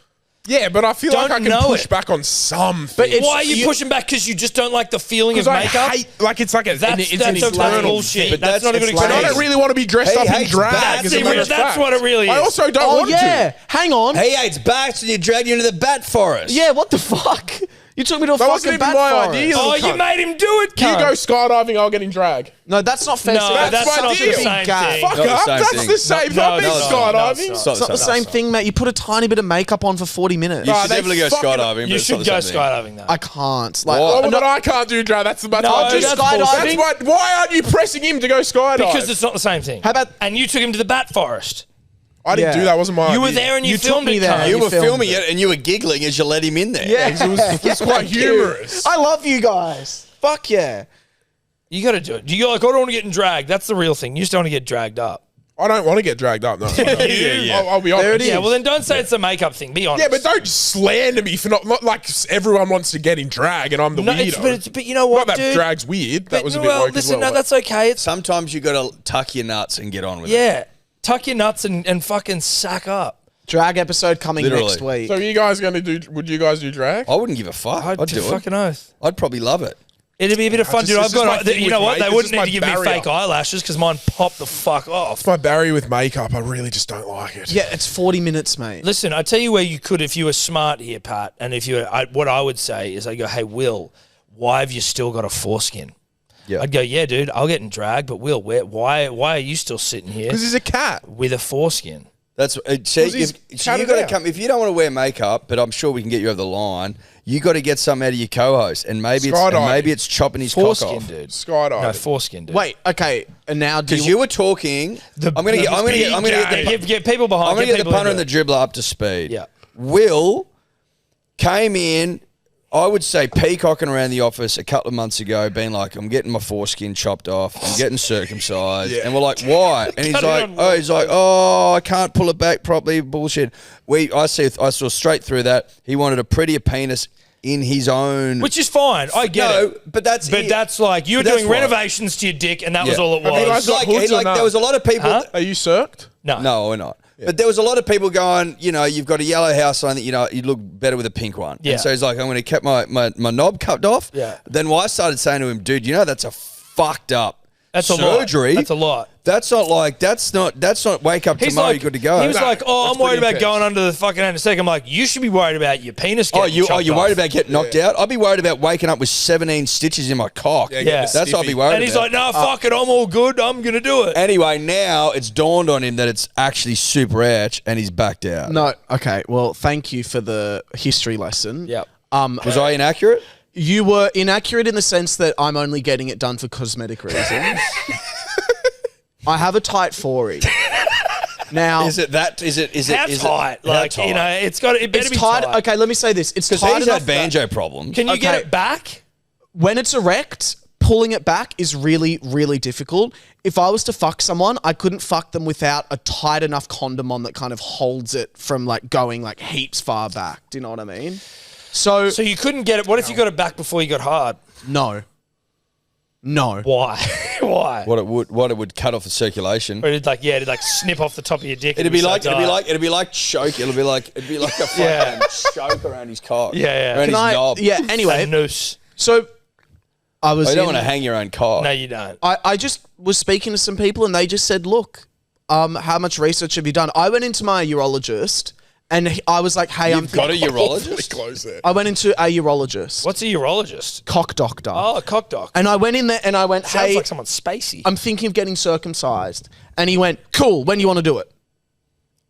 Yeah, but I feel like Don't I can know push it. back on some But things. why are you pushing back? Because you just don't like the feeling of Because I makeup? hate, like it's like a, That's it's an internal bullshit. thing. But That's not a good it's But I excuse. don't really want to be dressed He up in hates drag. bats. as a See, matter well, of that's fact. what it really I is. also don't Oh, want yeah. Hang on. He hates bats and you drag you into the bat forest. Yeah, what the fuck? You took me to a That fucking wasn't even bat my forest. idea. Oh, Little you cunt. made him do it, to. You cunt. go skydiving, I'll get in drag. No, that's not fair. No, See, that's my not deal. the same thing. Fuck Not the up. same That's thing. the same. No, I've been no, it's skydiving. not. It's not the same thing, mate. You put a tiny bit of makeup on for 40 minutes. You Nah, should they definitely go fucking- skydiving. but You it's not should the go same thing. skydiving though. I can't. Like, What? Oh, but I can't do drag. That's No, why- that's skydiving? bullshit. Why aren't you pressing him to go skydive? Because it's not the same thing. How about- And you took him to the bat forest. I didn't Yeah. do that. Wasn't my You were idea. there and you, You took filmed me it. there. cunt. You You were filmed filming it. it and you were giggling as you let him in there. Yeah, It's quite humorous. I love you guys. Fuck yeah. You got to do it. You go like, I don't want to get in drag. That's the real thing. You just don't want to get dragged up. I don't want to get dragged up. No, I'll be honest. There it is. Yeah, well then don't say it's a makeup thing. Be honest. Yeah, but don't slander me for not like everyone wants to get in drag and I'm the weirdo. But you know what, Not that dude? drag's weird. That was a bit woke listen, as well. no, that's okay. It's Sometimes you got to tuck your nuts and get on with it. yeah. Tuck your nuts and fucking sack up. Drag episode coming Literally. next week. So are you guys going to do? Would you guys do drag? I wouldn't give a fuck. I'd do it. Fucking oath. I'd probably love it. It'd be a bit of fun, just- dude. this I've is my got. thing You know with what? They mate. wouldn't This need is to my give me barrier. fake eyelashes because mine popped the fuck off. My Barry with makeup, I really just don't like it. Yeah, it's 40 minutes, mate. Listen, I tell you where you could if you were smart here, Pat. And if you, what I would say is, I go, hey, Will, why have you still got a foreskin? Yeah. I'd go, yeah, dude, I'll get in drag, but Will, why are you still sitting here Because he's a cat. with a foreskin? That's see. he's So you tatted got to out. come. If you don't want to wear makeup, but I'm sure we can get you over the line. You got to get some out of your co-host, and maybe Skydiving. it's chopping his cock Foreskin, off. dude. Skydive. No, foreskin, dude. Wait, okay. And now do Because you were talking. I'm gonna Get people behind. I'm going to get the people punter into and the it. dribbler up to speed. Yeah. Will came in, I would say, peacocking around the office a couple of months ago, being like, I'm getting my foreskin chopped off. I'm getting circumcised. Yeah. And we're like, why? And he's like, I can't pull it back properly. Bullshit. I saw straight through that. He wanted a prettier penis in his own. Which is fine. I get it. No, but that's But it. that's like, you were But that's doing why. renovations to your dick, and that was Yeah. all it Have you guys was. got hoods or not? There was a lot of people. Huh? Are you circed? No. No, we're not. But there was a lot of people going, you've got a yellow house on that, you look better with a pink one. Yeah. And so he's like, I'm going to keep my knob cut off. Yeah. Then I started saying to him, dude, that's a fucked up That's a lot. surgery. That's a lot. That's not wake up tomorrow, you're good to go. He was like, That's I'm worried pretty about going intense. under the fucking anesthetic. I'm like, you should be worried about your penis getting you're chopped worried off. about getting knocked out? I'd be worried about waking up with 17 stitches in my cock. Yeah, getting Yeah. a That's what I'd stiffy. be worried And he's about. like, no, fuck it, I'm all good. I'm going to do it. Anyway, now it's dawned on him that it's actually super etch and he's backed out. No, okay. Well, thank you for the history lesson. Yep. Was I inaccurate? You were inaccurate in the sense that I'm only getting it done for cosmetic reasons. I have a tight 4E. Now, Is it that? Is it? How tight? Like, how tight? it better it's be tight. tight. Okay, let me say this. It's Because tight he's enough had that banjo problems. Can you get Okay. it back? when it's erect, pulling it back is really, really difficult. If I was to fuck someone, I couldn't fuck them without a tight enough condom on that kind of holds it from like going like heaps far back. Do you know what I mean? So So you couldn't get it. What if you got it back before you got hard? no. Why? Why? What it would cut off the circulation. Or it'd like snip off the top of your dick. It'd be like choke. It'd be like a fucking Yeah. choke around his cock. Yeah. Around Can his I? knob. Yeah. a Anyway, noose. so I was. Oh, you don't in- want to hang your own cock. No, you don't. I just was speaking to some people and they just said, look, how much research have you done? I went into my urologist and I was like, hey, You've got a Awfully urologist? close there. I went into a urologist, What's a urologist? cock doctor. Oh, a cock doc. And I went in there and I went, Sounds hey, like someone spacey. I'm thinking of getting circumcised. And he went, cool, when do you want to do it?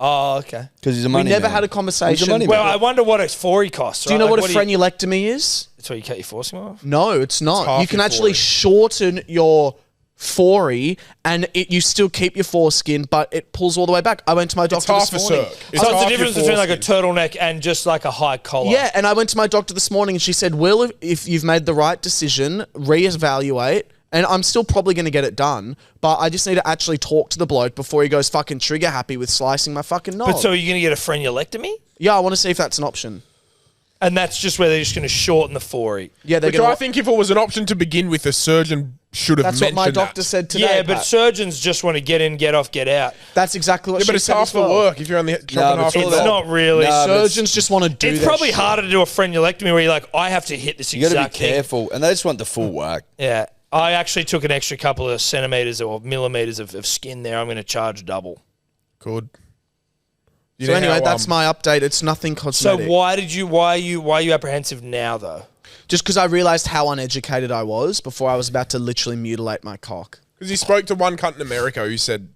Oh, okay. Because he's a We money never man. had a He's conversation. a money Well, man. I wonder what a 4E costs. Do you right? know Like, what a frenulectomy is? That's where you cut your foreskin off? No, it's not. half You can your actually 4E. shorten your 4E and you still keep your foreskin, but it pulls all the way back. I went to my doctor half this a morning. circ. So it's half the difference your between like a foreskin. turtleneck and just like a high collar. Yeah, and I went to my doctor this morning and she said, Will, if you've made the right decision, reevaluate. And I'm still probably going to get it done, but I just need to actually talk to the bloke before he goes fucking trigger happy with slicing my fucking knob. But so you're going to get a frenulectomy? Yeah, I want to see if that's an option. And that's just where they're just going to shorten the 4E. Yeah, they're Which going I think if it was an option to begin with, a surgeon should have That's what mentioned my doctor that. said today. Yeah, but Pat. surgeons just want to get in, get off, get out. That's exactly what Yeah, she but it's said half as the well. work if you're only chopping but half it's the It's knob. not really. No, but Surgeons just want to do It's that probably shit. harder to do a frenulectomy where you're like, I have to hit this You got to exact be thing. careful. And they just want the full whack. Yeah. I actually took an extra couple of centimeters or millimeters of skin there. I'm going to charge double. Good. You So know anyway, how, that's my update. It's nothing So cosmetic. why are you apprehensive now though? Just because I realised how uneducated I was before I was about to literally mutilate my cock. Because he spoke to one cunt in America who said,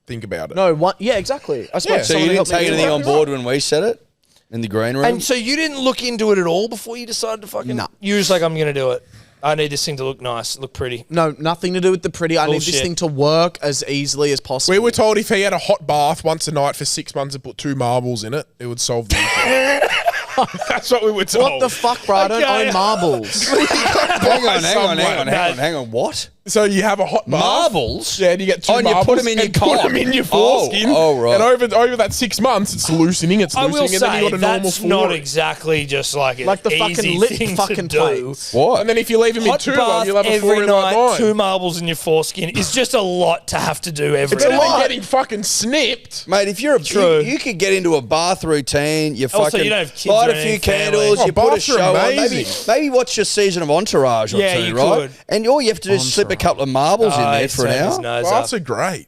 think about it. No, what? Yeah, exactly. I spoke Yeah, to So someone you who didn't helped me take do anything that. on board when we said it? In the green room? And so you didn't look into it at all before you decided to fucking. No. You were just like, I'm going to do it. I need this thing to look nice, look pretty. No, nothing to do with the pretty. I need Bullshit. this thing to work as easily as possible. We were told if he had a hot bath once a night for 6 months and put 2 marbles in it, it would solve the issue. That's what we were told. What the fuck, bro? I don't Okay. own marbles. hang on. What? So you have a hot bath. Marbles? Yeah, and you get two And you marbles. put them in your and put cock. them in your Oh, foreskin. oh, right. And over that 6 months, it's loosening. It's I loosening, will and then you say got a normal that's forward. not exactly just like an Like the easy fucking lit thing fucking to do. plates. What? And then if you leave them in Hot too long, bath you'll have a every four-in like night, mine. 2 marbles in your foreskin is just a lot to have to do every It's better night. than getting fucking snipped. Mate, if you're True. you could get into a bath routine, you Also, fucking you don't have kids light or a few anything, candles, family. you put a Baths are show on, amazing. maybe watch your season of Entourage or Yeah, two, you right? could. And all you have to do is slip a couple of marbles in there for an hour. Baths are great.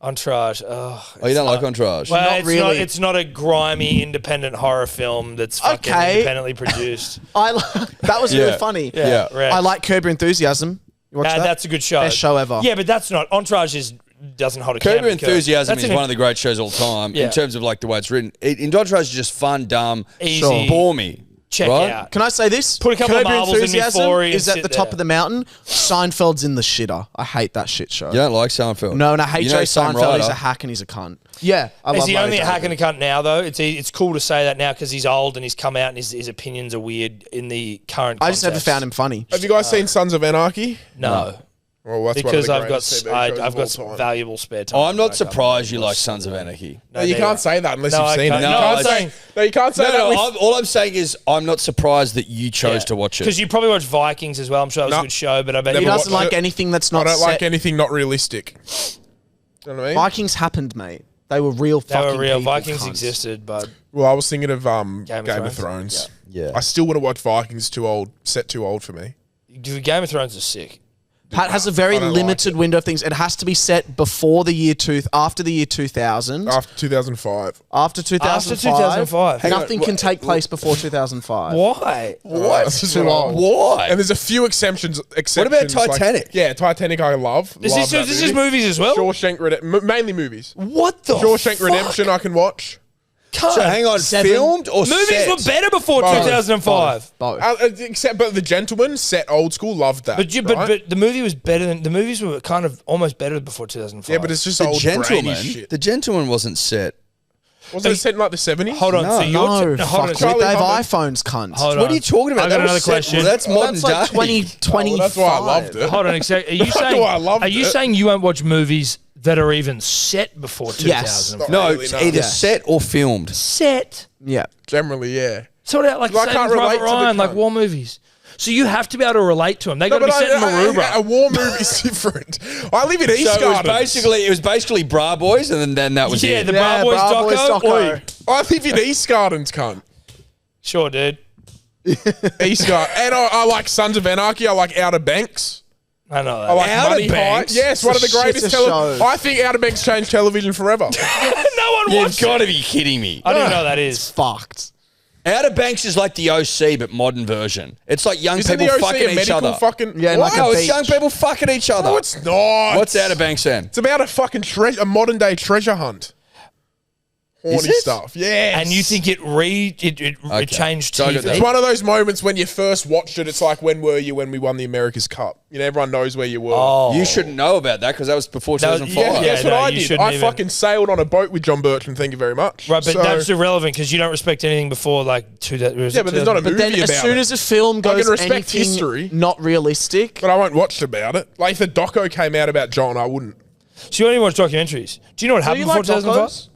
Entourage. Oh, you don't like Entourage? Well, Not it's really. it's not a grimy independent horror film that's fucking Okay. independently produced. That was really funny. Yeah. Right. I like Curb Your Enthusiasm. You watch that? That's a good show. Best show ever. Yeah, but that's not Entourage. Doesn't hold a Curb Your candle to Enthusiasm That's is one of the great shows of all time Yeah. in terms of like the way it's written. Entourage is just fun, dumb, Easy. bore me. Check right? out. Can I say this? Put a couple Curb of Your marbles in me Enthusiasm for you is and at the sit top there. of the mountain. Seinfeld's in the shitter. I hate that shit show. You don't like Seinfeld? No, and I hate You Jay know Sam Seinfeld. He's Ryder. a hack and he's a cunt. Yeah, I Is love he Larry only a David. hack and a cunt now, though? It's cool to say that now because he's old and he's come out and his opinions are weird in the current I just never context. found him funny. Have you guys seen Sons of Anarchy? No. Well, that's Because one I've of the got greatest TV shows I've of got all some time. valuable spare time. Oh, I'm not to make up. surprised you like Sons of Anarchy. No, you can't say that unless No, you've I seen it. can't. You No, can't I'm say- saying- No, you can't say that. No, with- all I'm saying is I'm not surprised that you chose to watch it. Because you probably watched Vikings as well. I'm sure that was No. a good show, but I bet Never He you doesn't watched like it. anything that's I not don't set. like anything not realistic. You know what I mean? Vikings happened, mate. They were real they fucking were real. people, Vikings cunts. existed, but Well, I was thinking of Game of of Thrones? Thrones. Yeah. I still want to watch Vikings. Too old. Set too old for me. Game of Thrones is sick. Pat has a very I don't limited like window of things. It has to be set before the year after the year 2000. After 2005. After 2005. After 2005. Hang on, Nothing can take place before 2005. Why? This is Too what I- old. Why? And there's a few exceptions. What about Titanic? Like, yeah, Titanic I love. This Love that is movies as well. Shawshank Redemption. Mainly movies. What the Shawshank fuck? Redemption I can watch. Cunt. So hang on, Seven. filmed or Movies set? were better before Both. 2005. Both. Except, but The Gentleman, set old school, loved that. But the movie was better than the movies were kind of almost better before 2005. yeah, but it's just The old grainy Gentleman. shit. The Gentleman wasn't set. Wasn't it set in like the 70s? hold on. so No, you're no, hold fuck on. it. Charlie They have Hunnam. iPhones, cunt. Hold What on. are you talking about? I That got was another set- question. well, that's modern That's like day. 2025. Well, that's why I loved it. Hold on a sec. Are you saying? why I loved Are you it. saying you won't watch movies that are even set before 2005? No, Really, it's no. either Yeah. set or filmed. Set. Yeah. Generally, yeah. Sort out like Well, I Saving can't relate Private to the Ryan, like cunt. war movies. So you have to be able to relate to them. They got to be set in Maroubra. A war movie's different. I live in East So Gardens. it was basically Bra Boys, and then that was Yeah, it. the Bra Boys Bra Boys doco. doco. Oi. I live in East Gardens, cunt. Sure, dude. East Gardens. And I like Sons of Anarchy. I like Outer Banks. I know that. I like Outer Money Banks? Heist. Yes, one of the It's a greatest shitter show. I think Outer Banks changed television forever. no one You've watched got to it. be kidding me. I didn't know that is. Fucked. Outer Banks is like the OC, but modern version. It's like young Isn't people the OC fucking a each medical other. fucking... Yeah, What? like a No, it's beach. young people fucking each other. No, it's not. What's Outer Banks then? It's about a fucking a modern day treasure hunt. Horny it? stuff. Yes. And you think it changed So I got TV? that. It's one of those moments when you first watched it, it's like, when were you when we won the America's Cup? You know, everyone knows where you were. Oh. You shouldn't know about that because that was before That was- 2005. yeah, Guess what no, I you did? shouldn't I even- fucking sailed on a boat with John Bertrand, thank you very much. Right, but So- that's irrelevant because you don't respect anything before like Yeah, but there's not a But movie then as about soon it. as a film goes can respect anything history. not realistic, But I won't watch about it. Like, if the doco came out about John, I wouldn't. So you only watch documentaries. Do you know what do happened you before like 2005? docos?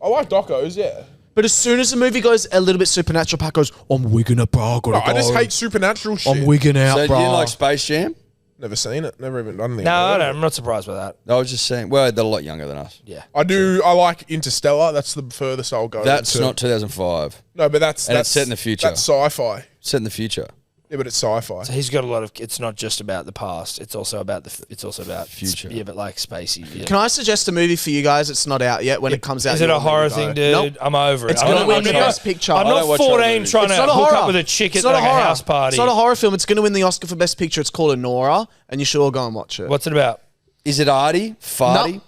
I like docos, yeah. But as soon as the movie goes a little bit supernatural, Pat goes, I'm wigging it, bro. No, I just hate supernatural shit. I'm wigging out, So you bro. didn't like Space Jam? Never seen it. Never even done anything. No, I'm not surprised by that. I was just saying. Well, they're a lot younger than us. Yeah. I do. I like Interstellar. That's the furthest I'll go. That's into- not 2005. No, but that's And it's set in the future. That's sci-fi. Set in the future. Yeah, but it's sci-fi. So he's got a lot of. It's not just about the past. It's also about It's also about Future. Yeah, but like spacey. Yeah. Can I suggest a movie for you guys? It's not out yet. When it comes out, Is it you'll a horror let me thing, go. dude? Nope. I'm over it. It's I gonna don't win watch the horror. Best Picture. I'm I not don't watch horror 14 movies. trying It's to not a hook horror. up with a chick at It's not like a horror. house party. It's not a horror film. It's going to win the Oscar for Best Picture. It's called Anora, and you should all go and watch it. What's it about? Is it arty? Farty? No.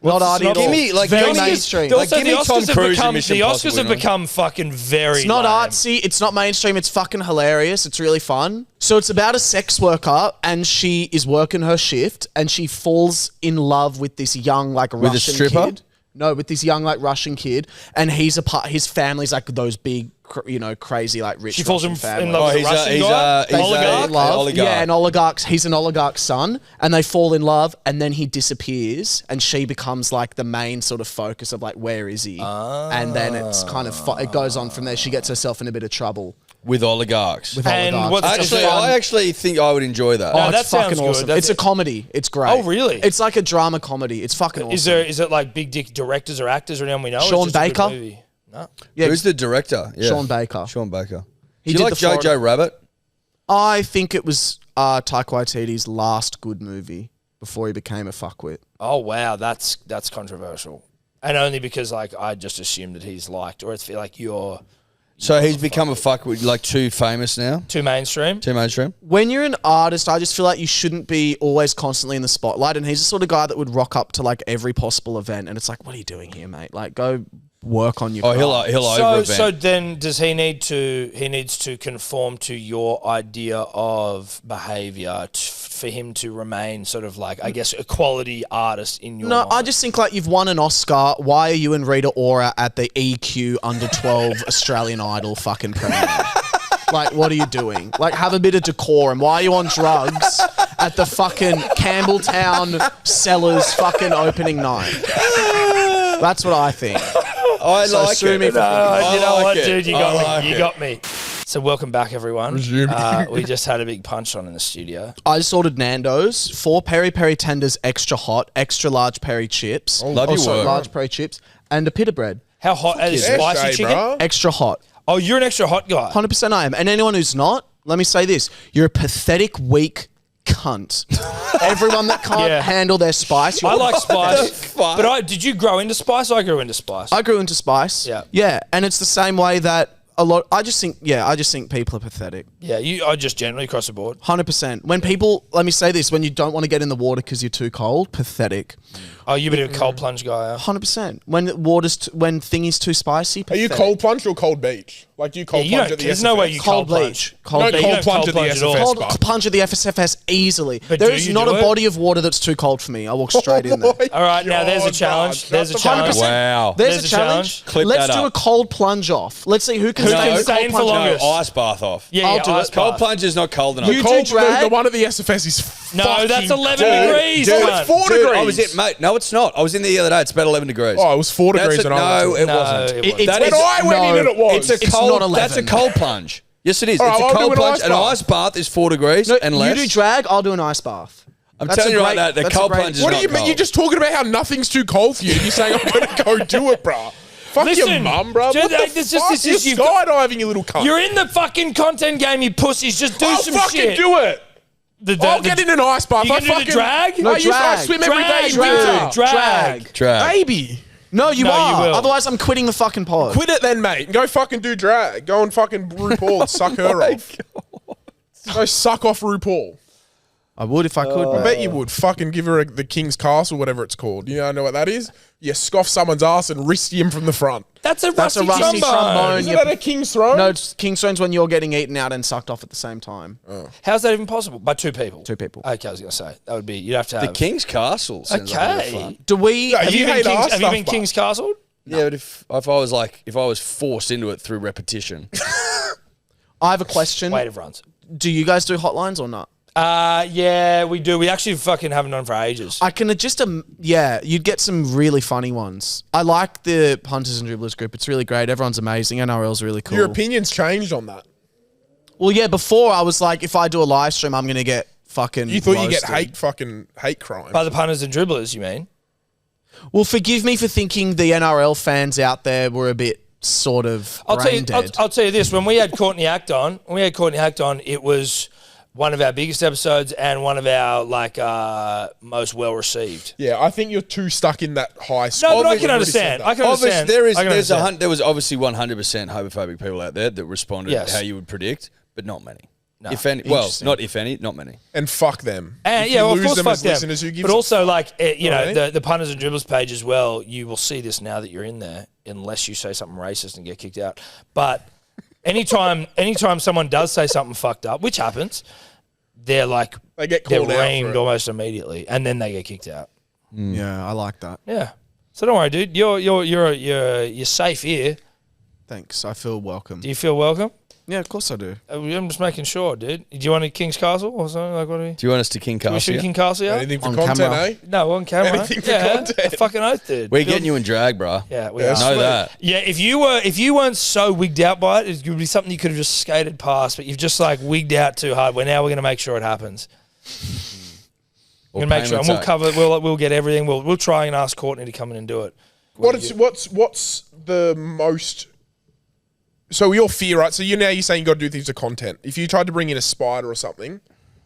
Not arty at all. Give me, like, Very give me- mainstream. like, Also, give me the Tom Oscars have Cruise in become Mission the Oscars Impossible, have you know? become fucking very. It's not lame. artsy. It's not mainstream. It's fucking hilarious. It's really fun. So it's about a sex worker, and she is working her shift, and she falls in love with this young, like, With a Russian stripper? kid. No, with this young, like, Russian kid, and he's a part. His family's like those big crazy like rich. She falls Russian in family. love with a Russian guy? Oligarch? oligarch. Yeah, an oligarch. He's an oligarch's son, and they fall in love, and then he disappears, and she becomes like the main sort of focus of like, where is he? And then it's kind of it goes on from there. She gets herself in a bit of trouble With oligarchs. with And oligarchs. what's It's Actually, fun. I actually think I would enjoy that. No, Oh, that it's fucking sounds good. awesome. That's- It's a comedy. It's great. Oh, really? It's like a drama comedy. It's fucking awesome. Is it like big dick directors or actors or anyone we know? or it's Sean just a good Baker? movie? No. Yeah, Who's the director? Yeah. Sean Baker. Sean Baker. He Do did you like the Florida- Jojo Rabbit? I think it was Taika Waititi's last good movie before he became a fuckwit. Oh wow, that's controversial, and only because like I just assumed that he's liked, or it's feel like you're So he's become a fuck with like too famous now, too mainstream. too mainstream. When you're an artist, I just feel like you shouldn't be always constantly in the spotlight. And he's the sort of guy that would rock up to like every possible event, and it's like, what are you doing here, mate? Like, go work on your. Oh, he'll craft. over So then does he need to? He needs to conform to your idea of behaviour for him to remain sort of like I guess a quality artist in your. No, mind. I just think like you've won an Oscar. Why are you and Rita Ora at the EQ under 12 Australian Idol fucking premiere? Like, what are you doing? Like, have a bit of decorum. Why are you on drugs at the fucking Campbelltown Cellars fucking opening night? That's what I think. I So like sue it. me for you know like what, it. dude? You I got like me. You it. got me. So welcome back, everyone. Resuming. We just had a big punch on in the studio. I just ordered Nando's, 4 peri peri tenders, extra hot, extra large peri chips. Love your sorry, work. large peri chips, and a pita bread, How hot? Is Yeah, spicy Shay, chicken? bro. extra hot. Oh, you're an extra hot guy. 100% I am. And anyone who's not, let me say this: you're a pathetic, weak cunt. Everyone that can't Yeah. handle their spice. I you're like spice, fuck? but did you grow into spice? I grew into spice. I grew into spice. Yeah. Yeah. And it's the same way that I just think people are pathetic. Yeah, I just generally across the board. 100%. When people, let me say this, when you don't want to get in the water because you're too cold, pathetic. Oh, you're a bit of a cold plunge guy. Huh? 100%. When when thingy's too spicy, Are you pathetic. cold plunge or cold beach? Like, do you cold you plunge don't- at the there's SFS? no way you Cold cold bleach. plunge. Cold No, bleach. you cold don't plunge cold at the plunge at all. SFS. Cold but- plunge at the FSFS easily. But There do is you not do a it? body of water that's too cold for me. I walk straight in there. All right, now there's a challenge. There's a challenge. Wow. There's There's a a challenge. challenge. Clip Let's that do up. a cold plunge off. Let's see who can Who stay can in the stay cold in for plunge longer? off. No, ice bath off. Yeah, I'll yeah, do it. ice Cold bath. plunge is not cold enough. You Cold, do drag? the one at the SFS is No, fucking that's 11 cold. degrees. Dude, cunt. it's 4 Dude, degrees. I was in, mate. No, it's not. I was in there the other day. It's about 11 degrees. Oh, it was 4 That's degrees a, when I no, went to it No, wasn't. it wasn't. That When is- I went in, and it was. It's a cold. not 11. That's a cold plunge. Yes, it is. All right, it's a I'll do cold an plunge. ice An bath. ice bath is 4 degrees No, and you less. do drag, I'll do an ice bath. I'm That's telling a you right great- now, the that's a cold great- plunge is What not do you mean? cold. You're just talking about how nothing's too cold for you. You're saying I'm going to go do it, bro. Fuck your Listen, mum, bro. dude, What the this is- fuck? this You're is- you've got- skydiving, you little cunt. You're in the fucking content game, you pussies. Just do I'll some fucking shit. do it. I'll I'll get in an ice bath. You I gonna do the fucking drag? No, No, I used to drag. swim every day in Drag, winter. drag. Drag. Baby. No, you No, you are. will. Otherwise, I'm quitting the fucking pod. Quit it then, mate. Go fucking do drag. Go and fucking RuPaul and suck her off. Go suck off RuPaul. I would if I could. I mate. bet you would. Fucking give her the King's Castle, whatever it's called. You know what that is? You scoff someone's ass and wrist him from the front. That's a That's a rusty rusty trombone. Isn't Yeah. that a King's Throne? No, it's King's Throne's when you're getting eaten out and sucked off at the same time. How's that even possible? By two people. Two people. Okay, I was gonna say that would be. You'd have to have. The King's Castle. Sounds like a bit of fun. Okay. Do we? No, Have you, been hate King's, our have you stuff, been but- King's Castle? Yeah, but if I was forced into it through repetition. I have a question. Weight of runs. Do you guys do hotlines or not? Yeah, we do. We actually fucking haven't done for ages. I can just, you'd get some really funny ones. I like the Punters and Dribblers group. It's really great. Everyone's amazing. NRL's really cool. Your opinion's changed on that. Well, yeah, before I was like, if I do a live stream, I'm going to get fucking You thought you get roasted. hate crime. By the punters and dribblers, you mean? Well, forgive me for thinking the NRL fans out there were a bit sort of I'll tell you. brain dead. I'll tell you this: when we had Courtney Act on, it was one of our biggest episodes and one of our most well received. Yeah, I think you're too stuck in that high school. No, but I can understand. I can Obviously, understand. there was obviously 100% homophobic people out there that responded Yes. how you would predict, but not many. No. If any, well, Interesting. not if any, not many. And fuck them. And If yeah, you well, of lose course, them fuck as them. listeners, who gives But a also, fuck? you know, Right? the punters and dribblers page as well. You will see this now that you're in there, unless you say something racist and get kicked out. But anytime someone does say something fucked up, which happens, they're like They get they're called out for reamed it. almost immediately, and then they get kicked out. Yeah, I like that. Yeah. So don't worry, dude. You're safe here. Thanks. I feel welcome. Do you feel welcome? Yeah, of course I do. I'm just making sure, dude. Do you want a King's Castle or something? Like, what do Do you want us to King we Castle? shoot King Castle? Yeah. Anything for On content, camera. eh? No, on camera. Anything for yeah, content. a fucking oath, dude. We're getting you in drag, bro. Yeah, we Yeah, are. Know that. Yeah, if you weren't so wigged out by it, it would be something you could have just skated past, but you've just like wigged out too hard. We're going to make sure it happens. We're going to make sure, and we'll cover. We'll get everything. We'll try and ask Courtney to come in and do it. What's the most? So your fear, right? So you're saying you got to do things to content. If you tried to bring in a spider or something,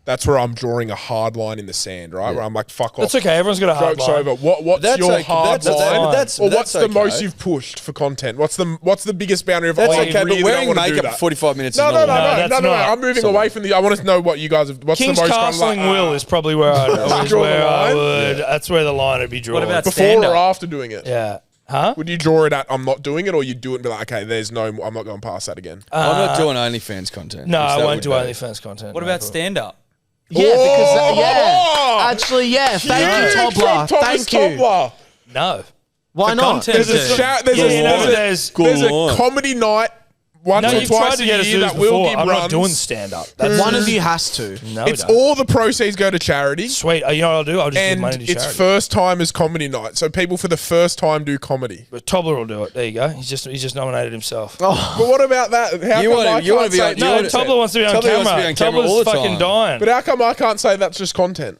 that's where I'm drawing a hard line in the sand, right? Where I'm like, fuck off. That's okay. Everyone's got a hard Joke's line. over. What's That's your okay. hard That's line? fine. That's- or that's what's the okay. most you've pushed for content? What's the biggest boundary of That's I okay, really but wearing don't want to do makeup that? for 45 minutes No, is no, not allowed. that's no. not. I'm moving away from the. I want to know what you guys have. What's King's the most kind of Castle like, and Will is probably where Draw the line? would. That's where the line would be drawn. What about before stand-up? or after doing it? Yeah. Huh? Would you draw it at I'm not doing it, or you do it and be like, okay, there's no, I'm not going past that again. I'm not doing OnlyFans content. No, which I that won't would do be. OnlyFans content. What no, about cool. stand-up? Yeah, because Oh! actually, yeah. Thank you, Huge Tobler. from Thomas Thank you. Tobler. No. Why not? content. There's a Yeah, you know, there's a comedy night once No, or you've tried twice to a get us to year do this that Will before. Gibb I'm runs. not doing stand-up. One of you has to. No, It's we don't. all the proceeds go to charity, Sweet. You know what I'll do? I'll just give and money to it's charity. first time as comedy night. So people for the first time do comedy. But Tobler will do it. There you go. He's just nominated himself. But what about that? How You come wanna- I you wanna can't be say on- you No, wanna- Tobler wants to be on Tobler camera. wants to be on camera Tobler's all the fucking time. dying. But how come I can't say that's just content?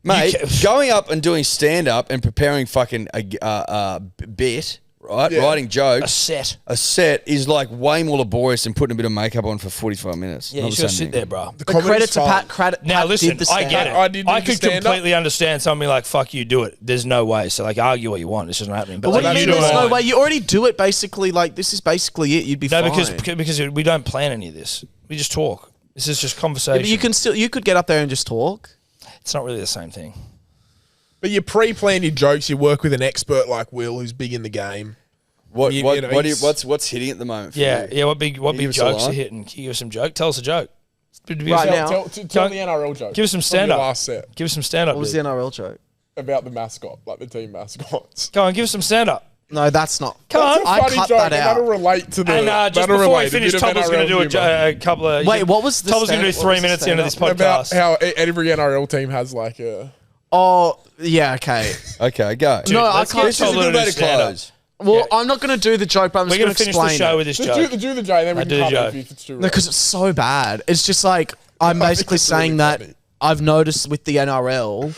Mate, You going up and doing stand-up and preparing fucking a bit, right? Yeah. Writing A jokes. set. Is like way more laborious than putting a bit of makeup on for 45 minutes. Yeah, Not you the should same sit thing. there, bro. The But comedy's credit to fun. Pat. Now Pat listen, did the I get it. stand-up. I did do the could stand-up. completely understand something like "fuck you, do it." There's no way. So like, argue what you want. It's just not happening. But what do you like, mean do there's it. no way? You already do it basically. Like, this is basically it. You'd be No, fine. because we don't plan any of this. We just talk. This is just Yeah, conversation. but you could get up there and just talk. It's not really the same thing. But you pre-plan your jokes. You work with an expert like Will, who's big in the game. What's hitting at the moment? For Yeah, you? yeah. What big Can you give us a jokes are line? hitting? Can you give us some joke? Tell us a joke. Right now. Tell the NRL joke. Give us some From stand your up. last set Give us some stand up. What was the NRL joke? about the mascot, like the team mascots. Go on, give us some stand up. No, that's not. Come on. That's a I funny cut joke, that and out. that'll relate to the. And just that'll before we relate, a finish, bit of Tobler's going to NRL do humour. a couple of. Wait, what was the Tobler's going to do stand- what 3 was the minutes into this stand-up? About podcast. how every NRL team has like a. Oh, yeah, okay. Okay, go. No, I let's can't. get This is a Tobler good to way do to stand-up. close. Well, Yeah. I'm not going to do the joke, but I'm We're just going going to to finish explain the show it. with this Just joke. do the joke, then we do can the cut joke. it if it's too No, because it's so bad. It's just like, I'm I think basically it's really saying that funny. I've noticed with the NRL.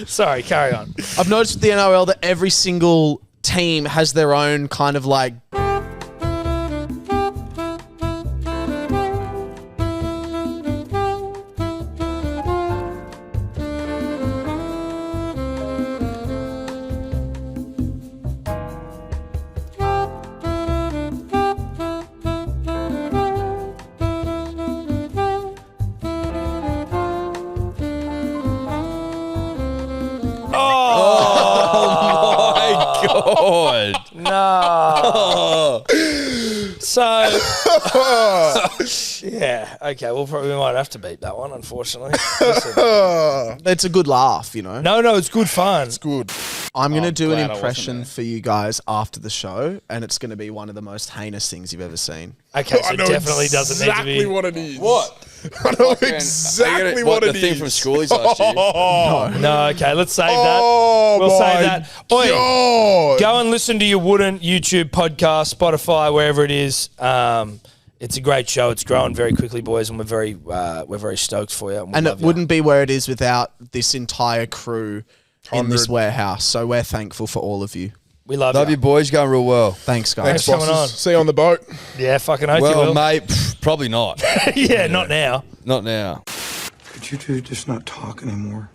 Sorry, carry on. I've noticed with the NRL that every single team has their own kind of like. My God. No. So, yeah, okay. We might have to beat that one, unfortunately. Listen. It's a good laugh, you know. No, it's good fun. Good. I'm going to do an glad I wasn't impression there. for you guys after the show, and it's going to be one of the most heinous things you've ever seen. Okay, so I it know definitely doesn't need to exactly be. what it is. What? I know Fucking- exactly what what the it is. thing from schoolies last year? No, okay, let's save Oh, that. We'll my save that. Oi, God. go and listen to your Wooden YouTube podcast, Spotify, wherever it is. It's a great show. It's growing very quickly, boys, and we're very stoked for you. And love it you. wouldn't be where it is without this entire crew in this 100. warehouse. So we're thankful for all of you. We love Love you. you, boys. Going real well. Thanks, guys. Thanks, Thanks for coming bosses. on. See you on the boat. Yeah, fucking oath you Well, will. mate, probably not. Yeah, not now. Not now. Could you two just not talk anymore?